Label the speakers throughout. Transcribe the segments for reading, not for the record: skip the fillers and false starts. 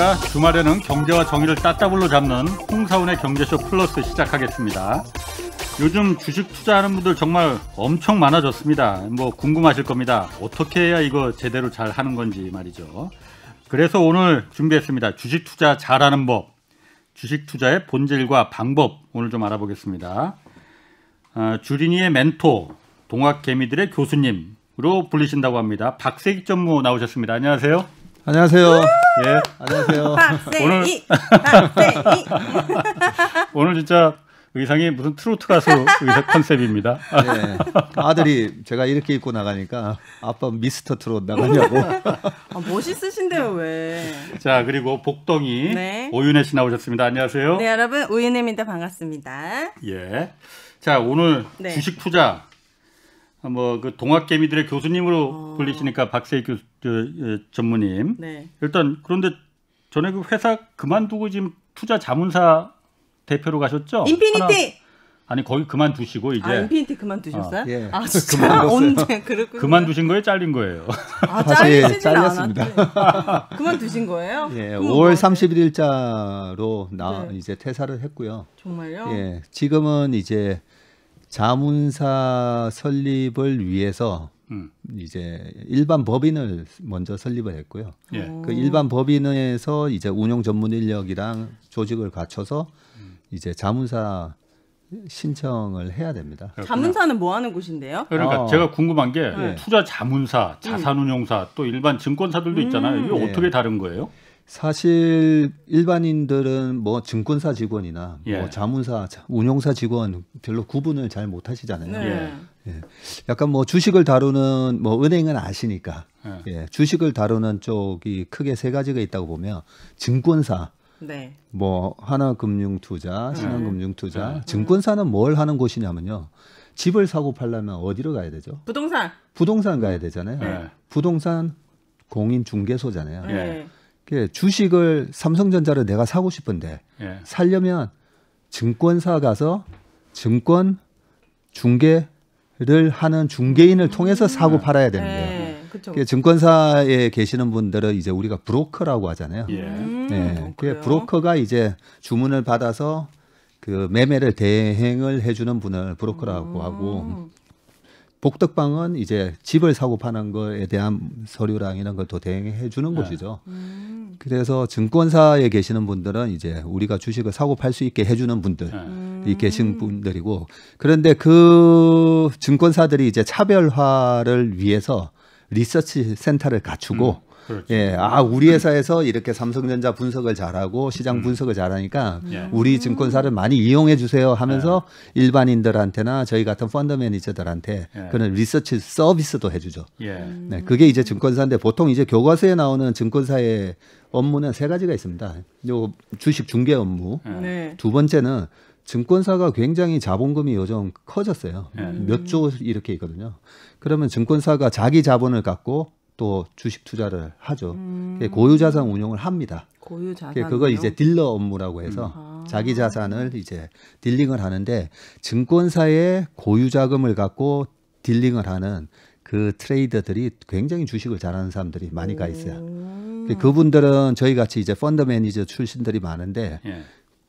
Speaker 1: 안녕하십니까. 주말에는 경제와 정의를 따따블로 잡는 홍사운의 경제쇼 플러스 시작하겠습니다. 요즘 주식 투자하는 분들 정말 엄청 많아졌습니다. 뭐 궁금하실 겁니다. 어떻게 해야 이거 제대로 잘 하는 건지 말이죠. 그래서 오늘 준비했습니다. 주식 투자 잘하는 법, 주식 투자의 본질과 방법 오늘 좀 알아보겠습니다. 주린이의 멘토, 동학개미들의 교수님으로 불리신다고 합니다. 박세익 전무 나오셨습니다. 안녕하세요.
Speaker 2: 안녕하세요.
Speaker 1: 예,
Speaker 2: 안녕하세요.
Speaker 3: 박세익.
Speaker 1: 오늘 진짜 의상이 무슨 트로트 가수 의상 컨셉입니다.
Speaker 2: 네, 아들이 제가 이렇게 입고 나가니까 아빠 미스터 트롯 나가냐고.
Speaker 3: 멋있으신데요, 왜?
Speaker 1: 자, 그리고 복덩이
Speaker 3: 네.
Speaker 1: 오윤혜 씨 나오셨습니다. 안녕하세요.
Speaker 3: 네, 여러분 오윤혜입니다. 반갑습니다.
Speaker 1: 예. 자, 오늘
Speaker 3: 네.
Speaker 1: 주식 투자 뭐 그 동학개미들의 교수님으로 불리시니까 박세익 전무님.
Speaker 3: 네.
Speaker 1: 일단 그런데 전에 그 회사 그만두고 지금 투자 자문사 대표로 가셨죠?
Speaker 3: 인피니티.
Speaker 1: 아니 거기 그만두시고 이제
Speaker 3: 인피니티 그만두셨어요?
Speaker 2: 예.
Speaker 3: 아, 진짜
Speaker 2: 그만뒀어요.
Speaker 3: 언제 그렇군요.
Speaker 1: 그만두신 거예요, 잘린 거예요?
Speaker 2: 사실
Speaker 3: 잘리시진
Speaker 2: 잘렸습니다.
Speaker 3: 않았지. 그만두신 거예요?
Speaker 2: 예,
Speaker 3: 그럼
Speaker 2: 5월
Speaker 3: 뭐
Speaker 2: 31일자로
Speaker 3: 네.
Speaker 2: 이제 퇴사를 했고요.
Speaker 3: 정말요?
Speaker 2: 예, 지금은 이제 자문사 설립을 위해서 이제 일반 법인을 먼저 설립을 했고요.
Speaker 1: 예.
Speaker 2: 그 일반 법인에서 이제 운영 전문 인력이랑 조직을 갖춰서 이제 자문사 신청을 해야 됩니다.
Speaker 3: 자문사는 뭐 하는 곳인데요?
Speaker 1: 그러니까 제가 궁금한 게
Speaker 2: 네.
Speaker 1: 투자 자문사, 자산운용사 또 일반 증권사들도 있잖아요. 이게
Speaker 2: 네.
Speaker 1: 어떻게 다른 거예요?
Speaker 2: 사실 일반인들은 뭐 증권사 직원이나
Speaker 1: 예.
Speaker 2: 뭐 자문사, 운용사 직원 별로 구분을 잘 못하시잖아요.
Speaker 3: 네.
Speaker 2: 예. 약간 뭐 주식을 다루는 뭐 은행은 아시니까 예. 주식을 다루는 쪽이 크게 세 가지가 있다고 보면 증권사,
Speaker 3: 네.
Speaker 2: 뭐 하나금융투자, 신한금융투자, 증권사는 뭘 하는 곳이냐면요. 집을 사고 팔려면 어디로 가야 되죠?
Speaker 3: 부동산.
Speaker 2: 부동산 가야 되잖아요.
Speaker 1: 네.
Speaker 2: 부동산 공인중개소잖아요.
Speaker 3: 네.
Speaker 2: 주식을 삼성전자를 내가 사고 싶은데
Speaker 1: 예.
Speaker 2: 살려면 증권사 가서 증권 중개를 하는 중개인을 통해서 사고 팔아야 되는 거예요.
Speaker 3: 네. 그쵸.
Speaker 2: 증권사에 계시는 분들은 이제 우리가 브로커라고 하잖아요.
Speaker 1: 예.
Speaker 2: 네,
Speaker 3: 그래요?
Speaker 2: 브로커가 이제 주문을 받아서 그 매매를 대행을 해주는 분을 브로커라고 하고 복덕방은 이제 집을 사고 파는 거에 대한 서류랑 이런 걸 또 대행해 주는 곳이죠. 그래서 증권사에 계시는 분들은 이제 우리가 주식을 사고 팔 수 있게 해주는 분들이 계신 분들이고, 그런데 그 증권사들이 이제 차별화를 위해서 리서치 센터를 갖추고
Speaker 1: 그렇죠.
Speaker 2: 예, 우리 회사에서 이렇게 삼성전자 분석을 잘하고 시장 분석을 잘하니까
Speaker 1: 예.
Speaker 2: 우리 증권사를 많이 이용해 주세요 하면서 일반인들한테나 저희 같은 펀드 매니저들한테
Speaker 1: 예.
Speaker 2: 그런 리서치 서비스도 해주죠.
Speaker 1: 예.
Speaker 2: 네, 그게 이제 증권사인데 보통 이제 교과서에 나오는 증권사의 업무는 세 가지가 있습니다. 요 주식 중개 업무.
Speaker 3: 네.
Speaker 2: 두 번째는 증권사가 굉장히 자본금이 요즘 커졌어요.
Speaker 1: 예.
Speaker 2: 몇 조 이렇게 있거든요. 그러면 증권사가 자기 자본을 갖고 또 주식 투자를 하죠. 고유 자산 운용을 합니다.
Speaker 3: 고유 자산.
Speaker 2: 그거 이제 딜러 업무라고 해서 자기 자산을 이제 딜링을 하는데, 증권사의 고유 자금을 갖고 딜링을 하는 그 트레이더들이 굉장히 주식을 잘하는 사람들이 많이 가 있어요. 그분들은 저희 같이 이제 펀드 매니저 출신들이 많은데
Speaker 1: 예.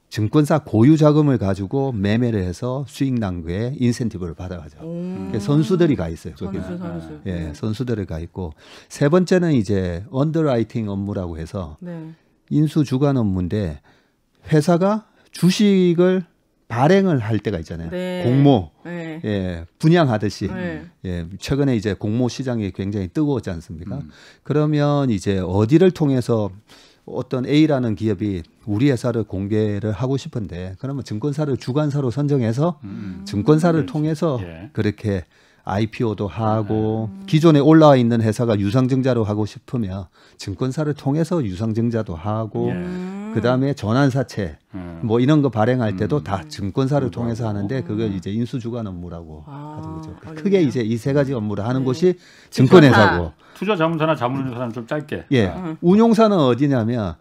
Speaker 2: 증권사 고유 자금을 가지고 매매를 해서 수익 낭구에 인센티브를 받아가죠. 선수들이 가 있어요. 거기는.
Speaker 3: 선수.
Speaker 2: 예, 선수들이 가 있고, 세 번째는 이제 언더라이팅 업무라고 해서
Speaker 3: 네.
Speaker 2: 인수 주관 업무인데, 회사가 주식을 발행을 할 때가 있잖아요.
Speaker 3: 네.
Speaker 2: 공모,
Speaker 3: 네.
Speaker 2: 예, 분양하듯이.
Speaker 3: 네.
Speaker 2: 예, 최근에 이제 공모 시장이 굉장히 뜨거웠지 않습니까? 그러면 이제 어디를 통해서 어떤 A라는 기업이 우리 회사를 공개를 하고 싶은데, 그러면 증권사를 주관사로 선정해서 증권사를 통해서
Speaker 1: 예.
Speaker 2: 그렇게 IPO도 하고, 기존에 올라와 있는 회사가 유상증자로 하고 싶으면 증권사를 통해서 유상증자도 하고, 그다음에 전환사채 뭐 이런 거 발행할 때도 다 증권사를 통해서 하는데, 그걸 이제 인수주관 업무라고 하는 거죠. 크게 이제 이 세 가지 업무를 하는 곳이 증권회사고.
Speaker 1: 투자 자문사나 자문운용사는 좀 짧게.
Speaker 2: 예. 운용사는 어디냐면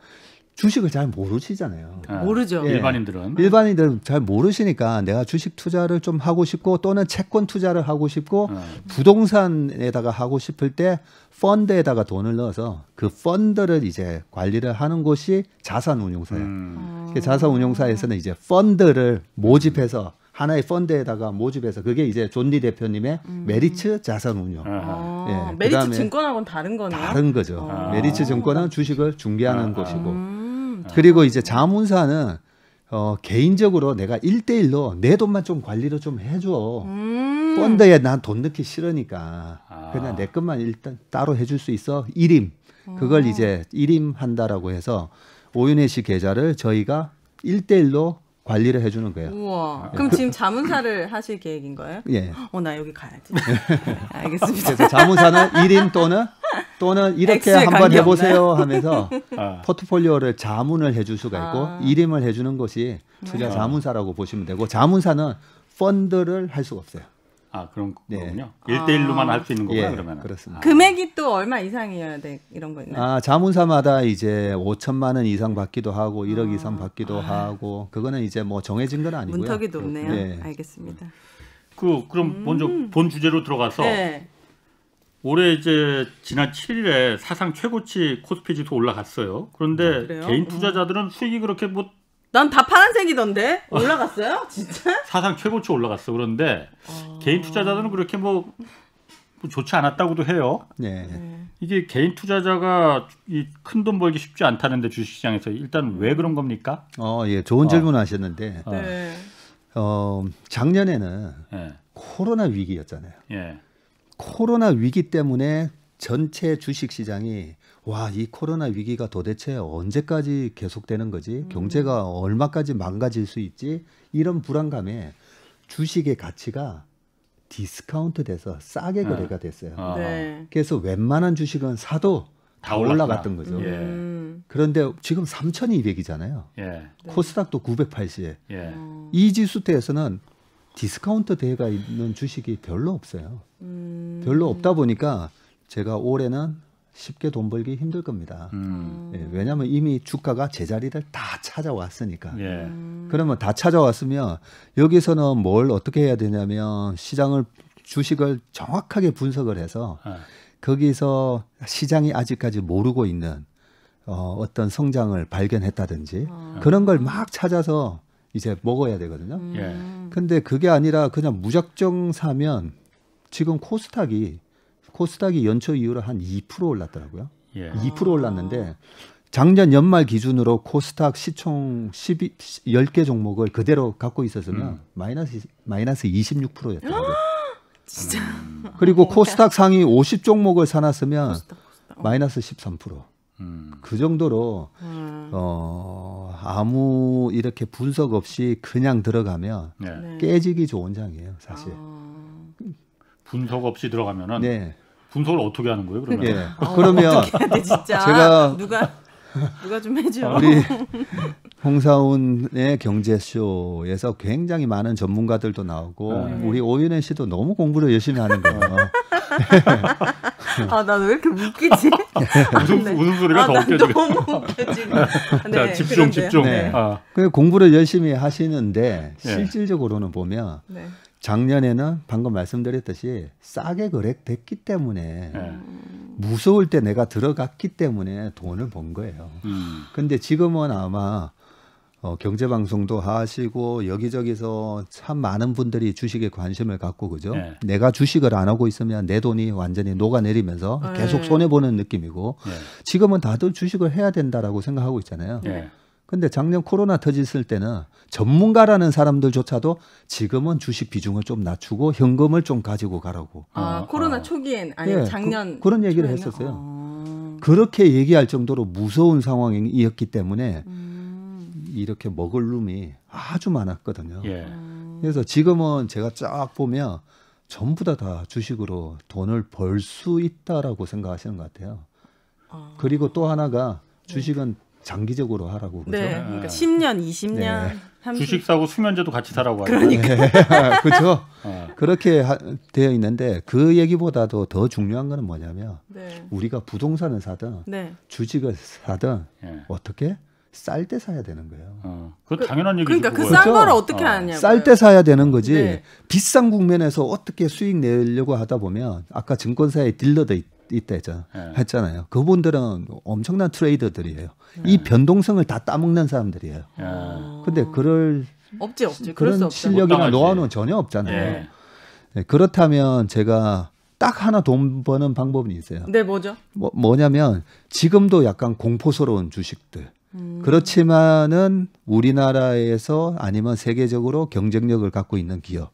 Speaker 2: 주식을 잘 모르시잖아요.
Speaker 3: 모르죠.
Speaker 2: 예.
Speaker 1: 일반인들은
Speaker 2: 일반인들은 잘 모르시니까 내가 주식 투자를 좀 하고 싶고 또는 채권 투자를 하고 싶고 부동산에다가 하고 싶을 때 펀드에다가 돈을 넣어서 그 펀드를 이제 관리를 하는 곳이 자산운용사예요. 그 자산운용사에서는 이제 펀드를 모집해서 하나의 펀드에다가 모집해서 그게 이제 존리 대표님의 메리츠 자산운용. 예,
Speaker 3: 메리츠
Speaker 2: 그다음에
Speaker 3: 증권하고는 다른 거네요.
Speaker 2: 다른 거죠. 메리츠 증권은 주식을 중개하는 곳이고. 그리고 이제 자문사는 개인적으로 내가 1대1로 내 돈만 좀 관리를 좀 해줘. 펀드에 난 돈 넣기 싫으니까 그냥 내 것만 일단 따로 해줄 수 있어. 1임. 그걸 이제 1임 한다라고 해서 오윤혜 씨 계좌를 저희가 1대1로 관리를 해주는 거예요.
Speaker 3: 우와. 그럼 지금 자문사를 하실 계획인 거예요?
Speaker 2: 예.
Speaker 3: 나 여기 가야지. 알겠습니다.
Speaker 2: 그래서 자문사는 1임 또는 이렇게
Speaker 3: X에
Speaker 2: 한번
Speaker 3: 관계
Speaker 2: 해보세요 하면서 포트폴리오를 자문을 해줄 수가 있고 1임을 해주는 것이 투자 자문사라고 보시면 되고 자문사는 펀드를 할 수가 없어요.
Speaker 1: 그런
Speaker 2: 네.
Speaker 1: 거군요. 1대1로만 할 수 있는 거구나
Speaker 2: 예,
Speaker 1: 그러면.
Speaker 2: 그렇습니다.
Speaker 3: 금액이 또 얼마 이상이어야 돼 이런 거 있나요?
Speaker 2: 자문사마다 이제 5천만 원 이상 받기도 하고 1억 이상 받기도 하고 그거는 이제 뭐 정해진 건 아니고요.
Speaker 3: 문턱이 높네요.
Speaker 2: 네.
Speaker 3: 알겠습니다.
Speaker 1: 그럼 먼저 본 주제로 들어가서
Speaker 3: 네.
Speaker 1: 올해 이제 지난 7일에 사상 최고치 코스피 지수 올라갔어요. 그런데
Speaker 3: 그래요?
Speaker 1: 개인 투자자들은 수익이 그렇게 뭐
Speaker 3: 난 다 파란색이던데 올라갔어요? 진짜?
Speaker 1: 사상 최고치 올라갔어. 그런데 개인 투자자들은 그렇게 뭐 좋지 않았다고도 해요.
Speaker 2: 네.
Speaker 1: 이게 개인 투자자가 이 큰 돈 벌기 쉽지 않다는데 주식시장에서 일단 왜 그런 겁니까?
Speaker 2: 예, 좋은 질문 하셨는데
Speaker 3: 네.
Speaker 2: 작년에는
Speaker 1: 예.
Speaker 2: 코로나 위기였잖아요.
Speaker 1: 예.
Speaker 2: 코로나 위기 때문에 전체 주식 시장이 이 코로나 위기가 도대체 언제까지 계속되는 거지? 경제가 얼마까지 망가질 수 있지? 이런 불안감에 주식의 가치가 디스카운트 돼서 싸게 거래가 됐어요.
Speaker 3: 네.
Speaker 2: 그래서 웬만한 주식은 사도 다 올라갔던 거죠.
Speaker 1: 예.
Speaker 2: 그런데 지금 3,200이잖아요.
Speaker 1: 예.
Speaker 2: 코스닥도 980.
Speaker 1: 예.
Speaker 2: 이 지수대에서는 디스카운트 대가 있는 주식이 별로 없어요. 별로 없다 보니까 제가 올해는 쉽게 돈 벌기 힘들 겁니다. 예, 왜냐하면 이미 주가가 제자리를 다 찾아왔으니까.
Speaker 1: 예.
Speaker 2: 그러면 다 찾아왔으면 여기서는 뭘 어떻게 해야 되냐면 주식을 정확하게 분석을 해서 거기서 시장이 아직까지 모르고 있는 어떤 성장을 발견했다든지 그런 걸 막 찾아서 이제 먹어야 되거든요.
Speaker 1: 예.
Speaker 2: 근데 그게 아니라 그냥 무작정 사면 지금 코스닥이 연초 이후로 한 2% 올랐더라고요.
Speaker 1: 예.
Speaker 2: 2% 올랐는데 작년 연말 기준으로 코스닥 시총 10개 종목을 그대로 갖고 있었으면 마이너스 26%였더라고요.
Speaker 3: 진짜.
Speaker 2: 그리고 코스닥 상위 50 종목을 사놨으면 마이너스 13%. 그 정도로 아무 이렇게 분석 없이 그냥 들어가면
Speaker 1: 예.
Speaker 2: 깨지기 좋은 장이에요, 사실.
Speaker 1: 분석 없이 들어가면은
Speaker 2: 네.
Speaker 1: 분석을 어떻게 하는 거예요, 그러면?
Speaker 2: 예. 그러면
Speaker 3: 근데 진짜
Speaker 2: 제가
Speaker 3: 누가 좀 해줘.
Speaker 2: 우리 홍사운의 경제쇼에서 굉장히 많은 전문가들도 나오고 우리 오윤혜 씨도 너무 공부를 열심히 하는 거예요.
Speaker 3: 나 왜 이렇게 웃기지?
Speaker 1: 웃음소리가 더 웃겨 지금.
Speaker 3: 너무 웃겨 지금.
Speaker 1: 자, 집중.
Speaker 2: 네.
Speaker 1: 아.
Speaker 2: 그 공부를 열심히 하시는데
Speaker 1: 예.
Speaker 2: 실질적으로는 보면
Speaker 3: 네.
Speaker 2: 작년에는 방금 말씀드렸듯이 싸게 거래됐기 때문에
Speaker 1: 예.
Speaker 2: 무서울 때 내가 들어갔기 때문에 돈을 번 거예요. 근데 지금은 아마 경제방송도 하시고 여기저기서 참 많은 분들이 주식에 관심을 갖고 그죠?
Speaker 1: 네.
Speaker 2: 내가 주식을 안 하고 있으면 내 돈이 완전히 녹아내리면서 계속 손해보는 느낌이고
Speaker 1: 네.
Speaker 2: 지금은 다들 주식을 해야 된다라고 생각하고 있잖아요.
Speaker 1: 네.
Speaker 2: 근데 작년 코로나 터졌을 때는 전문가라는 사람들조차도 지금은 주식 비중을 좀 낮추고 현금을 좀 가지고 가라고.
Speaker 3: 코로나 초기엔 아니면
Speaker 2: 예,
Speaker 3: 작년
Speaker 2: 그런 얘기를
Speaker 3: 초에는?
Speaker 2: 했었어요. 그렇게 얘기할 정도로 무서운 상황이었기 때문에 이렇게 먹을 룸이 아주 많았거든요.
Speaker 1: 예.
Speaker 2: 그래서 지금은 제가 쫙 보면 전부 다 주식으로 돈을 벌 수 있다라고 생각하시는 것 같아요. 그리고 또 하나가 주식은 장기적으로 하라고 그죠?
Speaker 3: 네, 그러니까 10년, 20년,
Speaker 2: 네.
Speaker 3: 30년.
Speaker 1: 주식 사고 수면제도 같이 사라고 하죠.
Speaker 3: 그러니까.
Speaker 2: 그렇죠. 그렇게 되어 있는데 그 얘기보다도 더 중요한 거는 뭐냐면
Speaker 3: 네.
Speaker 2: 우리가 부동산을 사든
Speaker 3: 네.
Speaker 2: 주식을 사든
Speaker 1: 예.
Speaker 2: 어떻게 쌀 때 사야 되는 거예요.
Speaker 1: 그 당연한 얘기죠.
Speaker 3: 그러니까 그
Speaker 1: 그거야.
Speaker 3: 싼 거를 어떻게 하냐고.
Speaker 2: 쌀 때 사야 되는 거지.
Speaker 3: 네.
Speaker 2: 비싼 국면에서 어떻게 수익 내려고 하다 보면 아까 증권사에 딜러도 있다 했잖아요. 그분들은 엄청난 트레이더들이에요. 이 변동성을 다 따먹는 사람들이에요. 근데
Speaker 3: 없지. 그럴 수
Speaker 2: 그런
Speaker 3: 없죠.
Speaker 2: 실력이나
Speaker 1: 당하지.
Speaker 2: 노하우는 전혀 없잖아요.
Speaker 1: 예.
Speaker 2: 네, 그렇다면 제가 딱 하나 돈 버는 방법이 있어요.
Speaker 3: 네, 뭐죠?
Speaker 2: 뭐냐면 지금도 약간 공포스러운 주식들. 그렇지만은 우리나라에서 아니면 세계적으로 경쟁력을 갖고 있는 기업.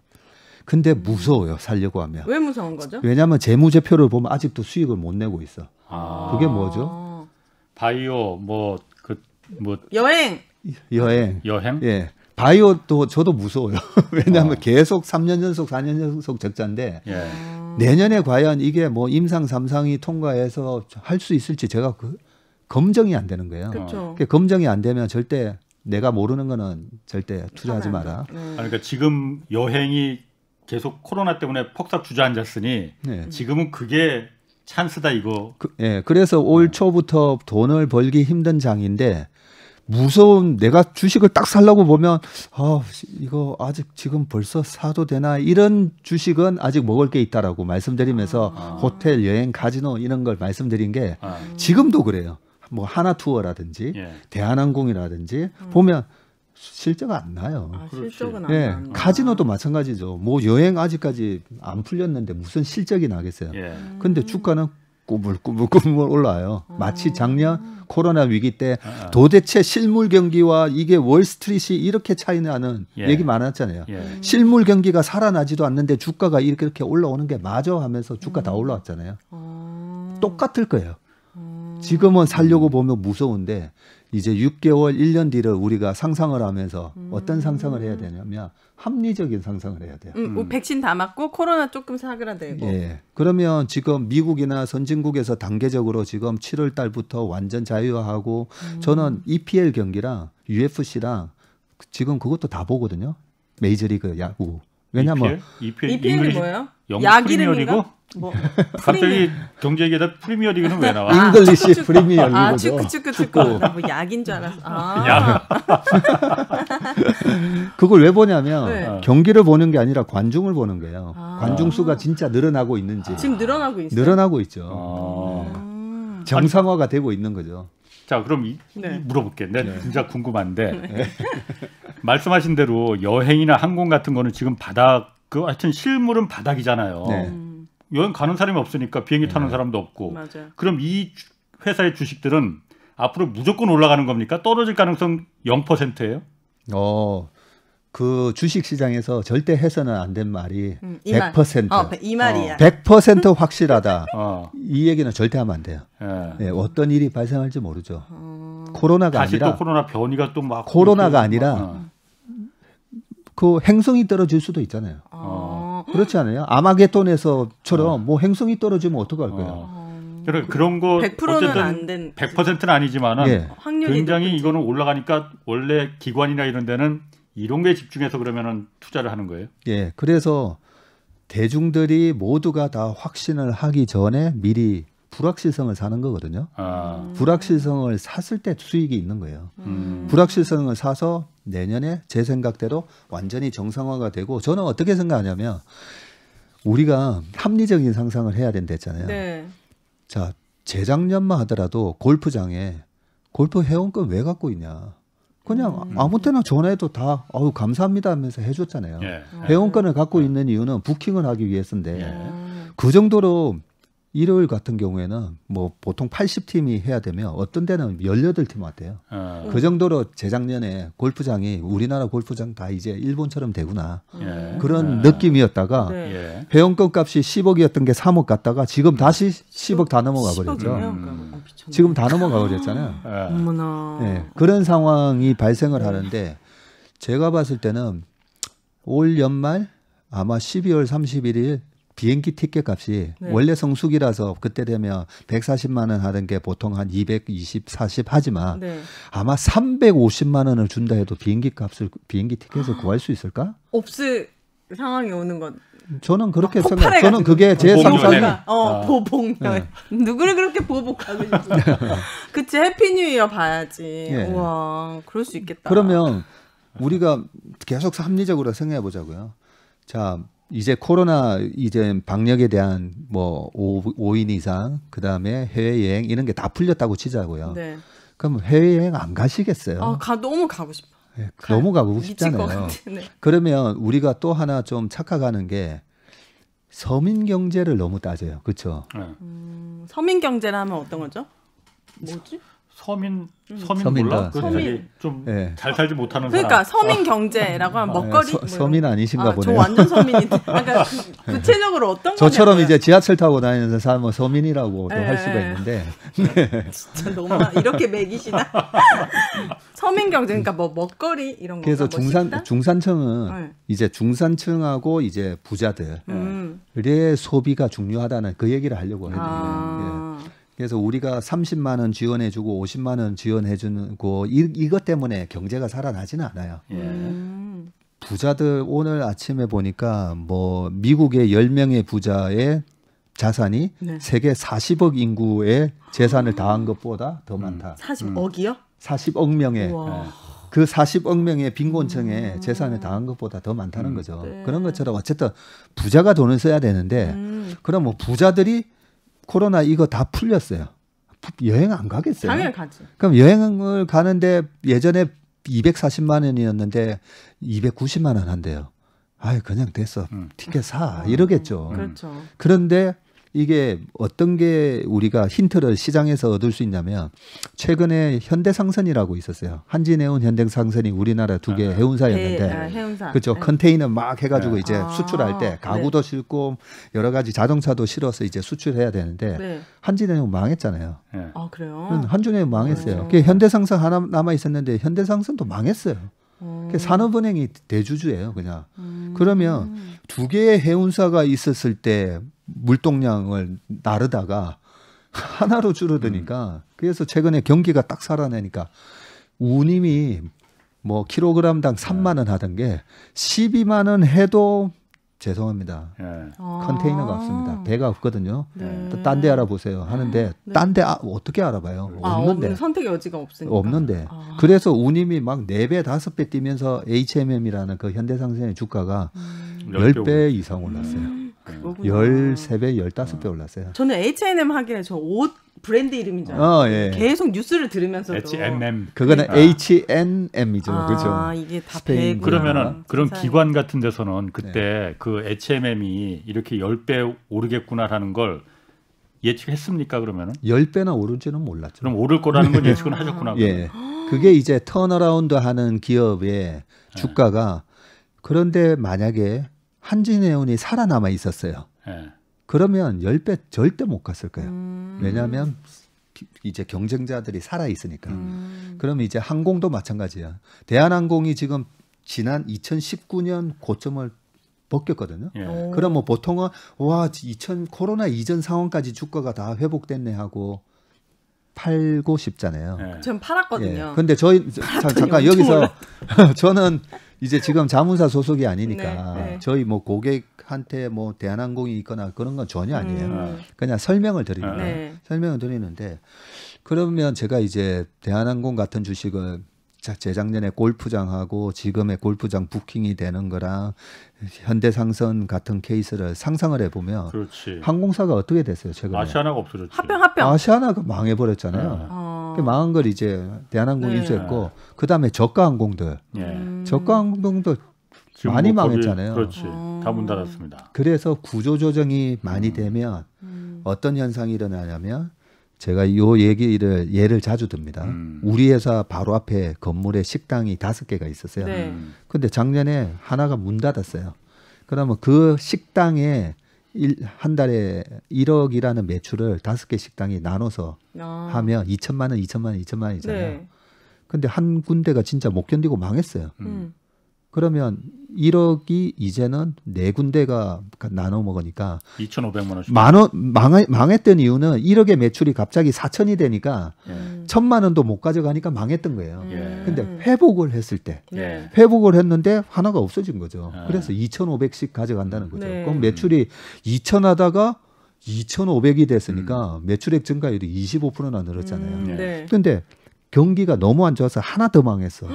Speaker 2: 근데 무서워요. 살려고 하면.
Speaker 3: 왜 무서운 거죠?
Speaker 2: 왜냐하면 재무제표를 보면 아직도 수익을 못 내고 있어.
Speaker 1: 아.
Speaker 2: 그게 뭐죠?
Speaker 1: 바이오
Speaker 3: 여행.
Speaker 2: 여행. 예. 바이오도 저도 무서워요. 왜냐하면 계속 3년 연속, 4년 연속 적자인데
Speaker 1: 예.
Speaker 2: 내년에 과연 이게 뭐 임상 3상이 통과해서 할 수 있을지 제가 검증이 안 되는 거예요.
Speaker 3: 그렇죠.
Speaker 2: 검증이 안 되면 절대 내가 모르는 거는 절대 투자하지 마라.
Speaker 1: 그러니까 지금 여행이 계속 코로나 때문에 폭삭 주저앉았으니
Speaker 2: 네.
Speaker 1: 지금은 그게 찬스다 이거.
Speaker 2: 그래서 올 초부터 돈을 벌기 힘든 장인데 무서운 내가 주식을 딱 살려고 보면 이거 아직 지금 벌써 사도 되나 이런 주식은 아직 먹을 게 있다라고 말씀드리면서 호텔, 여행, 카지노 이런 걸 말씀드린 게 지금도 그래요. 뭐 하나투어라든지
Speaker 1: 예.
Speaker 2: 대한항공이라든지 보면 실적 안 나요.
Speaker 3: 실적은 안
Speaker 2: 예,
Speaker 3: 나는
Speaker 2: 카지노도 마찬가지죠. 뭐 여행 아직까지 안 풀렸는데 무슨 실적이 나겠어요.
Speaker 1: 예.
Speaker 2: 근데 주가는 꾸물꾸물 올라요. 마치 작년 코로나 위기 때 도대체 실물 경기와 이게 월스트리트이 이렇게 차이 나는
Speaker 1: 예.
Speaker 2: 얘기 많았잖아요.
Speaker 1: 예.
Speaker 2: 실물 경기가 살아나지도 않는데 주가가 이렇게 올라오는 게 맞아 하면서 주가 다 올라왔잖아요. 똑같을 거예요. 지금은 살려고 보면 무서운데 이제 6개월, 1년 뒤를 우리가 상상을 하면서 어떤 상상을 해야 되냐면 합리적인 상상을 해야 돼요.
Speaker 3: 뭐 백신 다 맞고 코로나 조금 사그라들고.
Speaker 2: 예. 그러면 지금 미국이나 선진국에서 단계적으로 지금 7월 달부터 완전 자유화하고 저는 EPL 경기랑 UFC랑 지금 그것도 다 보거든요. 메이저리그 야구. 왜냐면
Speaker 3: EPL이 뭐예요?
Speaker 1: 영국
Speaker 3: 약
Speaker 1: 프리미어리그?
Speaker 3: 이름인가? 뭐
Speaker 1: 갑자기 경제 얘기하다 프리미어리그는 왜 나와?
Speaker 2: 잉글리시 프리미어리그죠.
Speaker 3: 축구. 나뭐 약인 줄 알았어.
Speaker 1: 야.
Speaker 2: 그걸 왜 보냐면
Speaker 3: 네.
Speaker 2: 경기를 보는 게 아니라 관중을 보는 거예요. 관중 수가 진짜 늘어나고 있는지.
Speaker 3: 지금 늘어나고 있어요.
Speaker 2: 늘어나고 있죠. 정상화가 되고 있는 거죠.
Speaker 1: 자, 그럼
Speaker 3: 네.
Speaker 1: 물어볼게. 내가 진짜 궁금한데 말씀하신 대로 여행이나 항공 같은 거는 지금 하여튼 실물은 바닥이잖아요.
Speaker 2: 네.
Speaker 1: 여행 가는 사람이 없으니까 비행기 타는 사람도 없고.
Speaker 3: 맞아요.
Speaker 1: 그럼 이 회사의 주식들은 앞으로 무조건 올라가는 겁니까? 떨어질 가능성 0%예요?
Speaker 2: 그 주식 시장에서 절대 해서는 안 된 말이
Speaker 3: 이 말.
Speaker 2: 100%.
Speaker 3: 이 말이야.
Speaker 2: 100% 확실하다.
Speaker 1: 어.
Speaker 2: 이 얘기는 절대 하면 안 돼요.
Speaker 1: 예.
Speaker 2: 네, 어떤 일이 발생할지 모르죠. 코로나가
Speaker 1: 다시
Speaker 2: 아니라
Speaker 1: 또 코로나 변이가 또 막
Speaker 2: 코로나가 아니라 그 행성이 떨어질 수도 있잖아요. 그렇지 않아요? 아마겟돈에서처럼 뭐 행성이 떨어지면 어떡할 거예요?
Speaker 1: 그런 거
Speaker 3: 100%는
Speaker 1: 어쨌든
Speaker 3: 안 된.
Speaker 1: 100%는 아니지만은
Speaker 2: 예.
Speaker 3: 확률이
Speaker 1: 굉장히
Speaker 3: 높은지.
Speaker 1: 이거는 올라가니까 원래 기관이나 이런 데는 이런 거에 집중해서 그러면은 투자를 하는 거예요.
Speaker 2: 예, 그래서 대중들이 모두가 다 확신을 하기 전에 미리 불확실성을 사는 거거든요. 불확실성을 샀을 때 수익이 있는 거예요. 불확실성을 사서 내년에 제 생각대로 완전히 정상화가 되고 저는 어떻게 생각하냐면 우리가 합리적인 상상을 해야 된다 했잖아요.
Speaker 3: 네.
Speaker 2: 자, 재작년만 하더라도 골프장에 골프 회원권 왜 갖고 있냐. 그냥 아무 때나 전화해도 다 감사합니다 하면서 해줬잖아요.
Speaker 1: 예.
Speaker 2: 회원권을 갖고 있는 이유는 부킹을 하기 위해서인데
Speaker 1: 예.
Speaker 2: 그 정도로 일요일 같은 경우에는 뭐 보통 80팀이 해야 되면 어떤 데는 18팀 왔대요. 그 정도로 재작년에 골프장이 우리나라 골프장 다 이제 일본처럼 되구나.
Speaker 1: 예.
Speaker 2: 그런 느낌이었다가
Speaker 3: 네.
Speaker 1: 예.
Speaker 2: 회원권 값이 10억이었던 게 3억 갔다가 지금 다시 10억 다 넘어가 버렸죠.
Speaker 3: 10억이네요?
Speaker 2: 지금 다 넘어가 버렸잖아요.
Speaker 3: 어머나.
Speaker 2: 네, 그런 상황이 발생을 하는데 제가 봤을 때는 올 연말 아마 12월 31일 비행기 티켓 값이
Speaker 3: 네.
Speaker 2: 원래 성수기라서 그때 되면 140만 원 하던 게 보통 한 220, 40 하지만
Speaker 3: 네.
Speaker 2: 아마 350만 원을 준다 해도 비행기 티켓을 구할 수 있을까?
Speaker 3: 없을 상황이 오는 건.
Speaker 2: 저는 그렇게
Speaker 3: 폭발해
Speaker 2: 저는 그게 제
Speaker 1: 보복연애.
Speaker 2: 상상이
Speaker 3: 보복녀. 누구를 그렇게 보복하고 싶어요? 그치, 해피 뉴 이어 봐야지.
Speaker 2: 예.
Speaker 3: 우와, 그럴 수 있겠다.
Speaker 2: 그러면 우리가 계속 합리적으로 생각해 보자고요. 자, 이제 코로나 이제 방역에 대한 뭐 5인 이상 그다음에 해외여행 이런 게 다 풀렸다고 치자고요.
Speaker 3: 네.
Speaker 2: 그럼 해외여행 안 가시겠어요?
Speaker 3: 너무 가고 싶어.
Speaker 2: 예, 너무 가고
Speaker 3: 미칠 것
Speaker 2: 싶잖아요.
Speaker 3: 같아. 네.
Speaker 2: 그러면 우리가 또 하나 좀 착각하는 게 서민 경제를 너무 따져요. 그렇죠?
Speaker 1: 예.
Speaker 3: 서민 경제를 하면 어떤 거죠? 뭐지?
Speaker 1: 서민
Speaker 2: 서민다.
Speaker 1: 몰라? 그
Speaker 3: 서민.
Speaker 1: 좀
Speaker 2: 예.
Speaker 1: 잘 살지 못하는
Speaker 3: 그러니까
Speaker 1: 사람.
Speaker 3: 서민 경제라고 하면 먹거리 뭐
Speaker 2: 서민 아니신가
Speaker 3: 저
Speaker 2: 보네요.
Speaker 3: 완전 서민인데. 그러니까 구체적으로 어떤
Speaker 2: 저처럼
Speaker 3: 거냐고요.
Speaker 2: 이제 지하철 타고 다니는 사람은 서민이라고도
Speaker 3: 예,
Speaker 2: 할 수가
Speaker 3: 예.
Speaker 2: 있는데
Speaker 3: 진짜 너무 이렇게 매기시나? 서민 경제 그러니까 뭐 먹거리 이런 거.
Speaker 2: 그래서
Speaker 3: 뭐 식당?
Speaker 2: 중산층은
Speaker 3: 네.
Speaker 2: 이제 중산층하고 이제 부자들의 소비가 중요하다는 그 얘기를 하려고 해요. 예. 그래서 우리가 30만 원 지원해주고 50만 원 지원해주고 이것 때문에 경제가 살아나지는 않아요.
Speaker 1: 예.
Speaker 2: 부자들 오늘 아침에 보니까 뭐 미국의 10명의 부자의 자산이
Speaker 3: 네.
Speaker 2: 세계 40억 인구의 재산을 다한 것보다 더 많다.
Speaker 3: 40억이요?
Speaker 2: 40억 명의
Speaker 3: 우와.
Speaker 2: 그 40억 명의 빈곤층의 재산을 다한 것보다 더 많다는 거죠.
Speaker 3: 네.
Speaker 2: 그런 것처럼 어쨌든 부자가 돈을 써야 되는데 그럼 뭐 부자들이 코로나 이거 다 풀렸어요. 여행 안 가겠어요?
Speaker 3: 당연히 가지.
Speaker 2: 그럼 여행을 가는데 예전에 240만 원이었는데 290만 원 한대요. 아이 그냥 됐어. 티켓 사. 이러겠죠.
Speaker 3: 그렇죠.
Speaker 2: 그런데 이게 어떤 게 우리가 힌트를 시장에서 얻을 수 있냐면 최근에 현대상선이라고 있었어요. 한진해운 현대상선이 우리나라 두 개 해운사였는데
Speaker 3: 해운사.
Speaker 2: 그렇죠. 컨테이너 막 해가지고
Speaker 1: 네.
Speaker 2: 이제 수출할 때 가구도 싣고 여러 가지 자동차도 실어서 이제 수출해야 되는데
Speaker 3: 네.
Speaker 2: 한진해운 망했잖아요.
Speaker 1: 예.
Speaker 3: 그래요?
Speaker 2: 한진해운 망했어요. 그 현대상선 하나 남아 있었는데 현대상선도 망했어요. 산업은행이 대주주예요, 그냥. 그러면 두 개의 해운사가 있었을 때 물동량을 나르다가 하나로 줄어드니까 그래서 최근에 경기가 딱 살아나니까 운임이 뭐 킬로그램당 3만 원 하던 게 12만 원 해도 죄송합니다.
Speaker 1: 예.
Speaker 2: 컨테이너가 없습니다. 배가 없거든요.
Speaker 3: 네.
Speaker 2: 딴 데 알아보세요 하는데 딴 데 어떻게 알아봐요? 없는데.
Speaker 3: 선택의 여지가 없으니까.
Speaker 2: 없는데. 그래서 운임이 막 4배, 5배 뛰면서 HMM이라는 그 현대상선의 주가가 10배 이상 올랐어요.
Speaker 3: 그거구나.
Speaker 2: 13배, 15배 올랐어요.
Speaker 3: 저는 H&M 하길래 저 옷 브랜드 이름인 줄 알았어요.
Speaker 2: 예.
Speaker 3: 계속 뉴스를 들으면서도.
Speaker 1: H&M.
Speaker 2: 그거는 H&M이죠. 그죠?
Speaker 3: 이게 다
Speaker 2: 스페인
Speaker 3: 배구나.
Speaker 1: 그러면은 그런
Speaker 3: 세상에.
Speaker 1: 기관 같은 데서는 그때 그 H&M이 이렇게 10배 오르겠구나라는 걸 예측했습니까? 그러면은
Speaker 2: 10배나 오르지는 몰랐죠.
Speaker 1: 그럼 오를 거라는 건 예측은 하셨구나.
Speaker 2: 예. 그게 이제 턴어라운드 하는 기업의 주가가 그런데 만약에 한진해운이 살아남아 있었어요.
Speaker 1: 예.
Speaker 2: 그러면 10배 절대 못 갔을 거예요. 왜냐하면 이제 경쟁자들이 살아 있으니까. 그러면 이제 항공도 마찬가지야. 대한항공이 지금 지난 2019년 고점을 벗겼거든요.
Speaker 1: 예.
Speaker 3: 오.
Speaker 2: 뭐 보통은 와 코로나 이전 상황까지 주가가 다 회복됐네 하고 팔고 싶잖아요.
Speaker 1: 예.
Speaker 3: 전 팔았거든요.
Speaker 2: 근데 저희 잠깐
Speaker 3: 엄청
Speaker 2: 여기서 저는 이제 지금 자문사 소속이 아니니까
Speaker 3: 네, 네.
Speaker 2: 저희 뭐 고객한테 뭐 대한항공이 있거나 그런 건 전혀 아니에요.
Speaker 1: 네.
Speaker 2: 그냥 설명을 드립니다.
Speaker 3: 네.
Speaker 2: 설명을 드리는데 그러면 제가 이제 대한항공 같은 주식을 재작년에 골프장하고 지금의 골프장 부킹이 되는 거랑 현대상선 같은 케이스를 상상을 해보면
Speaker 1: 그렇지.
Speaker 2: 항공사가 어떻게 됐어요 최근에?
Speaker 1: 아시아나가 없어졌지.
Speaker 3: 합병.
Speaker 2: 아시아나가 망해버렸잖아요. 그 망한 걸 이제 대한항공이
Speaker 3: 네.
Speaker 2: 인수했고 그 다음에 저가 항공들,
Speaker 1: 예.
Speaker 2: 저가 항공도
Speaker 1: 지금
Speaker 2: 많이
Speaker 1: 뭐 거기-
Speaker 2: 망했잖아요.
Speaker 1: 그렇지. 다 문 닫았습니다.
Speaker 2: 그래서 구조 조정이 많이 되면 어떤 현상이 일어나냐면 제가 요 예를 자주 듭니다. 우리 회사 바로 앞에 건물에 식당이 5개가 있었어요.
Speaker 3: 네.
Speaker 2: 근데 작년에 하나가 문 닫았어요. 그러면 그 식당에 한 달에 1억이라는 매출을 5개 식당이 나눠서 하면 2천만 원, 2천만 원, 2천만 원이잖아요.
Speaker 3: 네.
Speaker 2: 근데 한 군데가 진짜 못 견디고 망했어요.
Speaker 3: 음.
Speaker 2: 그러면 1억이 이제는 4군데가 나눠 먹으니까
Speaker 1: 2,500만 원씩.
Speaker 2: 망했던 이유는 1억의 매출이 갑자기 4천이 되니까
Speaker 1: 예.
Speaker 2: 1,000만 원도 못 가져가니까 망했던 거예요.
Speaker 1: 예.
Speaker 2: 근데 회복을 했을 때
Speaker 3: 네.
Speaker 2: 회복을 했는데 하나가 없어진 거죠.
Speaker 1: 아.
Speaker 2: 그래서 2,500씩 가져간다는 거죠.
Speaker 3: 네.
Speaker 2: 그럼 매출이 2천 하다가 2,500이 됐으니까 매출액 증가율이 25%나 늘었잖아요.
Speaker 3: 네.
Speaker 2: 근데 경기가 너무 안 좋아서 하나 더 망했어.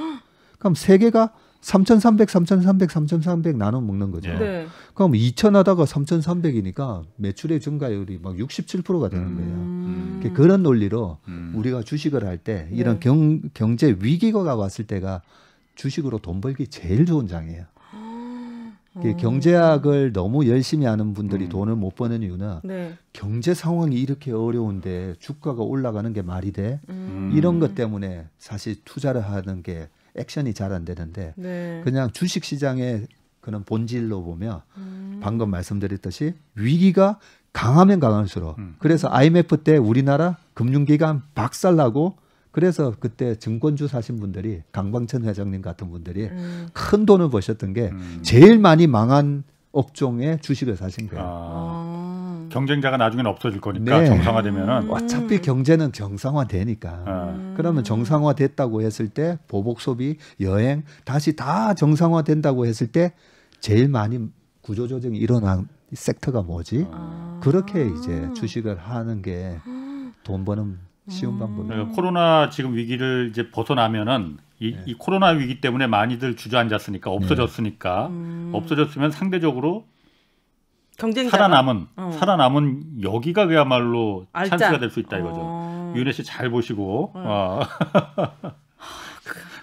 Speaker 2: 그럼 세 개가 3,300, 3,300, 3,300 나눠 먹는 거죠.
Speaker 3: 네.
Speaker 2: 그럼 2,000 하다가 3,300이니까 매출액 증가율이 막 67%가 되는 거예요. 그런 논리로 우리가 주식을 할 때 이런 경제 위기가 왔을 때가 주식으로 돈 벌기 제일 좋은 장이에요. 경제학을 너무 열심히 하는 분들이 돈을 못 버는 이유는
Speaker 3: 네.
Speaker 2: 경제 상황이 이렇게 어려운데 주가가 올라가는 게 말이 돼? 이런 것 때문에 사실 투자를 하는 게 액션이 잘 안 되는데
Speaker 3: 네.
Speaker 2: 그냥 주식 시장의 그런 본질로 보면 방금 말씀드렸듯이 위기가 강하면 강할수록 그래서 IMF 때 우리나라 금융기관 박살나고 그래서 그때 증권주 사신 분들이 강방천 회장님 같은 분들이 큰 돈을 버셨던 게 제일 많이 망한 업종에 주식을 사신 거예요.
Speaker 1: 경쟁자가 나중에는 없어질 거니까
Speaker 2: 네.
Speaker 1: 정상화되면은
Speaker 2: 어차피 경제는 정상화되니까 그러면 정상화됐다고 했을 때 보복 소비, 여행 다시 다 정상화된다고 했을 때 제일 많이 구조조정이 일어난 섹터가 뭐지? 그렇게 이제 주식을 하는 게 돈 버는 쉬운 방법이에요.
Speaker 1: 그러니까 코로나 지금 위기를 이제 벗어나면은 이 코로나 위기 때문에 많이들 주저앉았으니까 없어졌으니까 없어졌으면 상대적으로
Speaker 3: 경쟁자가
Speaker 1: 살아남은 여기가 그야말로
Speaker 3: 알짜.
Speaker 1: 찬스가 될 수 있다 이거죠. 유은혜 씨 잘 보시고